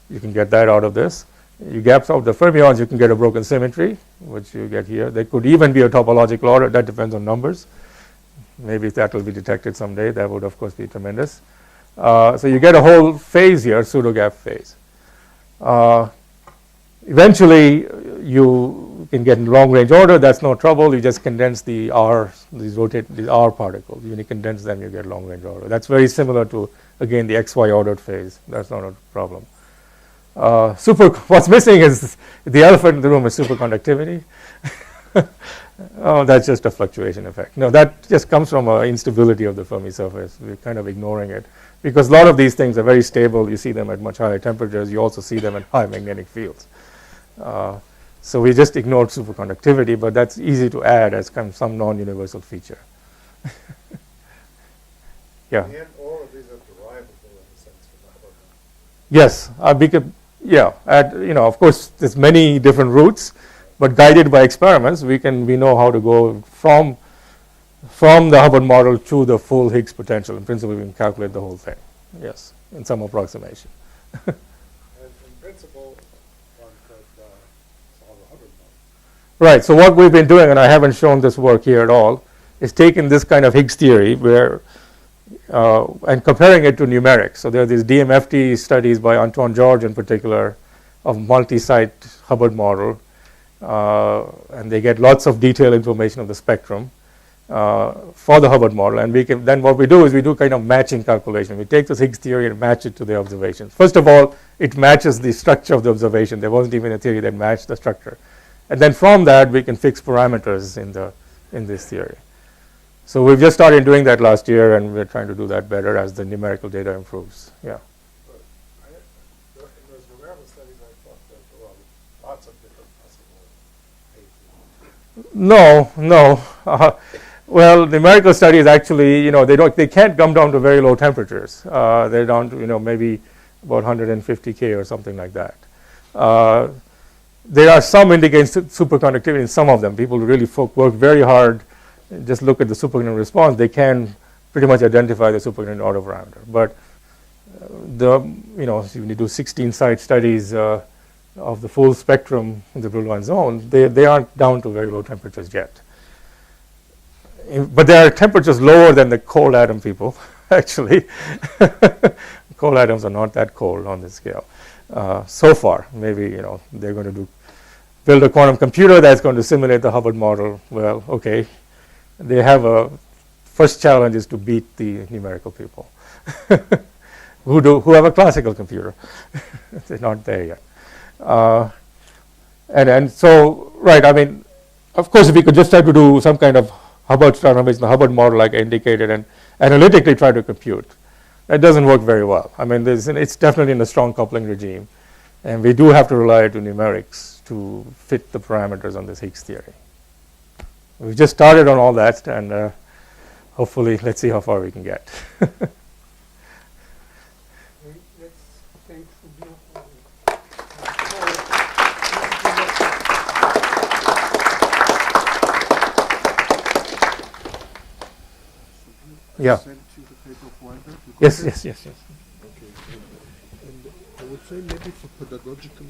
You can get that out of this. You gaps out the fermions, you can get a broken symmetry, which you get here. There could even be a topological order. That depends on numbers. Maybe that will be detected someday. That would, of course, be tremendous. So you get a whole phase here, pseudo-gap phase. Eventually, you can get in long-range order. That's no trouble. You just condense these R particles. When you condense them, you get long-range order. That's very similar to, again, the XY ordered phase. That's not a problem. What's missing is the elephant in the room is superconductivity. Oh, that's just a fluctuation effect. No, that just comes from instability of the Fermi surface. We're kind of ignoring it because a lot of these things are very stable. You see them at much higher temperatures. You also see them at high magnetic fields. So we just ignored superconductivity, but that's easy to add as kind of some non-universal feature. Yeah.
And all of these are derivable in a sense from the Hubbard model.
Yes, of course, there's many different routes, but guided by experiments, we know how to go from the Hubbard model to the full Higgs potential. In principle, we can calculate the whole thing. Yes, in some approximation.
And in principle, one could solve a Hubbard model.
Right. So what we've been doing, and I haven't shown this work here at all, is taking this kind of Higgs theory and comparing it to numerics. So there are these DMFT studies by Antoine George in particular of multi-site Hubbard model, and they get lots of detailed information of the spectrum for the Hubbard model. And then what we do is we do kind of matching calculation. We take this Higgs theory and match it to the observations. First of all, it matches the structure of the observation. There wasn't even a theory that matched the structure. And then from that, we can fix parameters in this theory. So we've just started doing that last year, and we're trying to do that better as the numerical data improves. Yeah.
But in those numerical studies, I thought that there were lots of different possible
No. Well, numerical studies actually, they can't come down to very low temperatures. They're down to, maybe about 150 K or something like that. There are some indicating superconductivity in some of them. People really work very hard. Just look at the superconducting response. They can pretty much identify the superconducting autoparameter. But when you do 16-site studies of the full spectrum in the Brillouin zone, they aren't down to very low temperatures yet. But there are temperatures lower than the cold atom people, actually. Cold atoms are not that cold on this scale. So far, maybe they're going to build a quantum computer that's going to simulate the Hubbard model. Well, okay. They have first challenge is to beat the numerical people who have a classical computer. They're not there yet. And so, right, I mean, of course, if we could just try to do some kind of Hubbard transformation, the Hubbard model like I indicated, and analytically try to compute, that doesn't work very well. I mean, it's definitely in a strong coupling regime, and we do have to rely on numerics to fit the parameters on this Higgs theory. We've just started on all that, and hopefully, let's see how far we can get.
Let's thank Subir for
Yeah.
Sent you the paper of wonder?
Yes.
Okay. And I would say maybe for pedagogical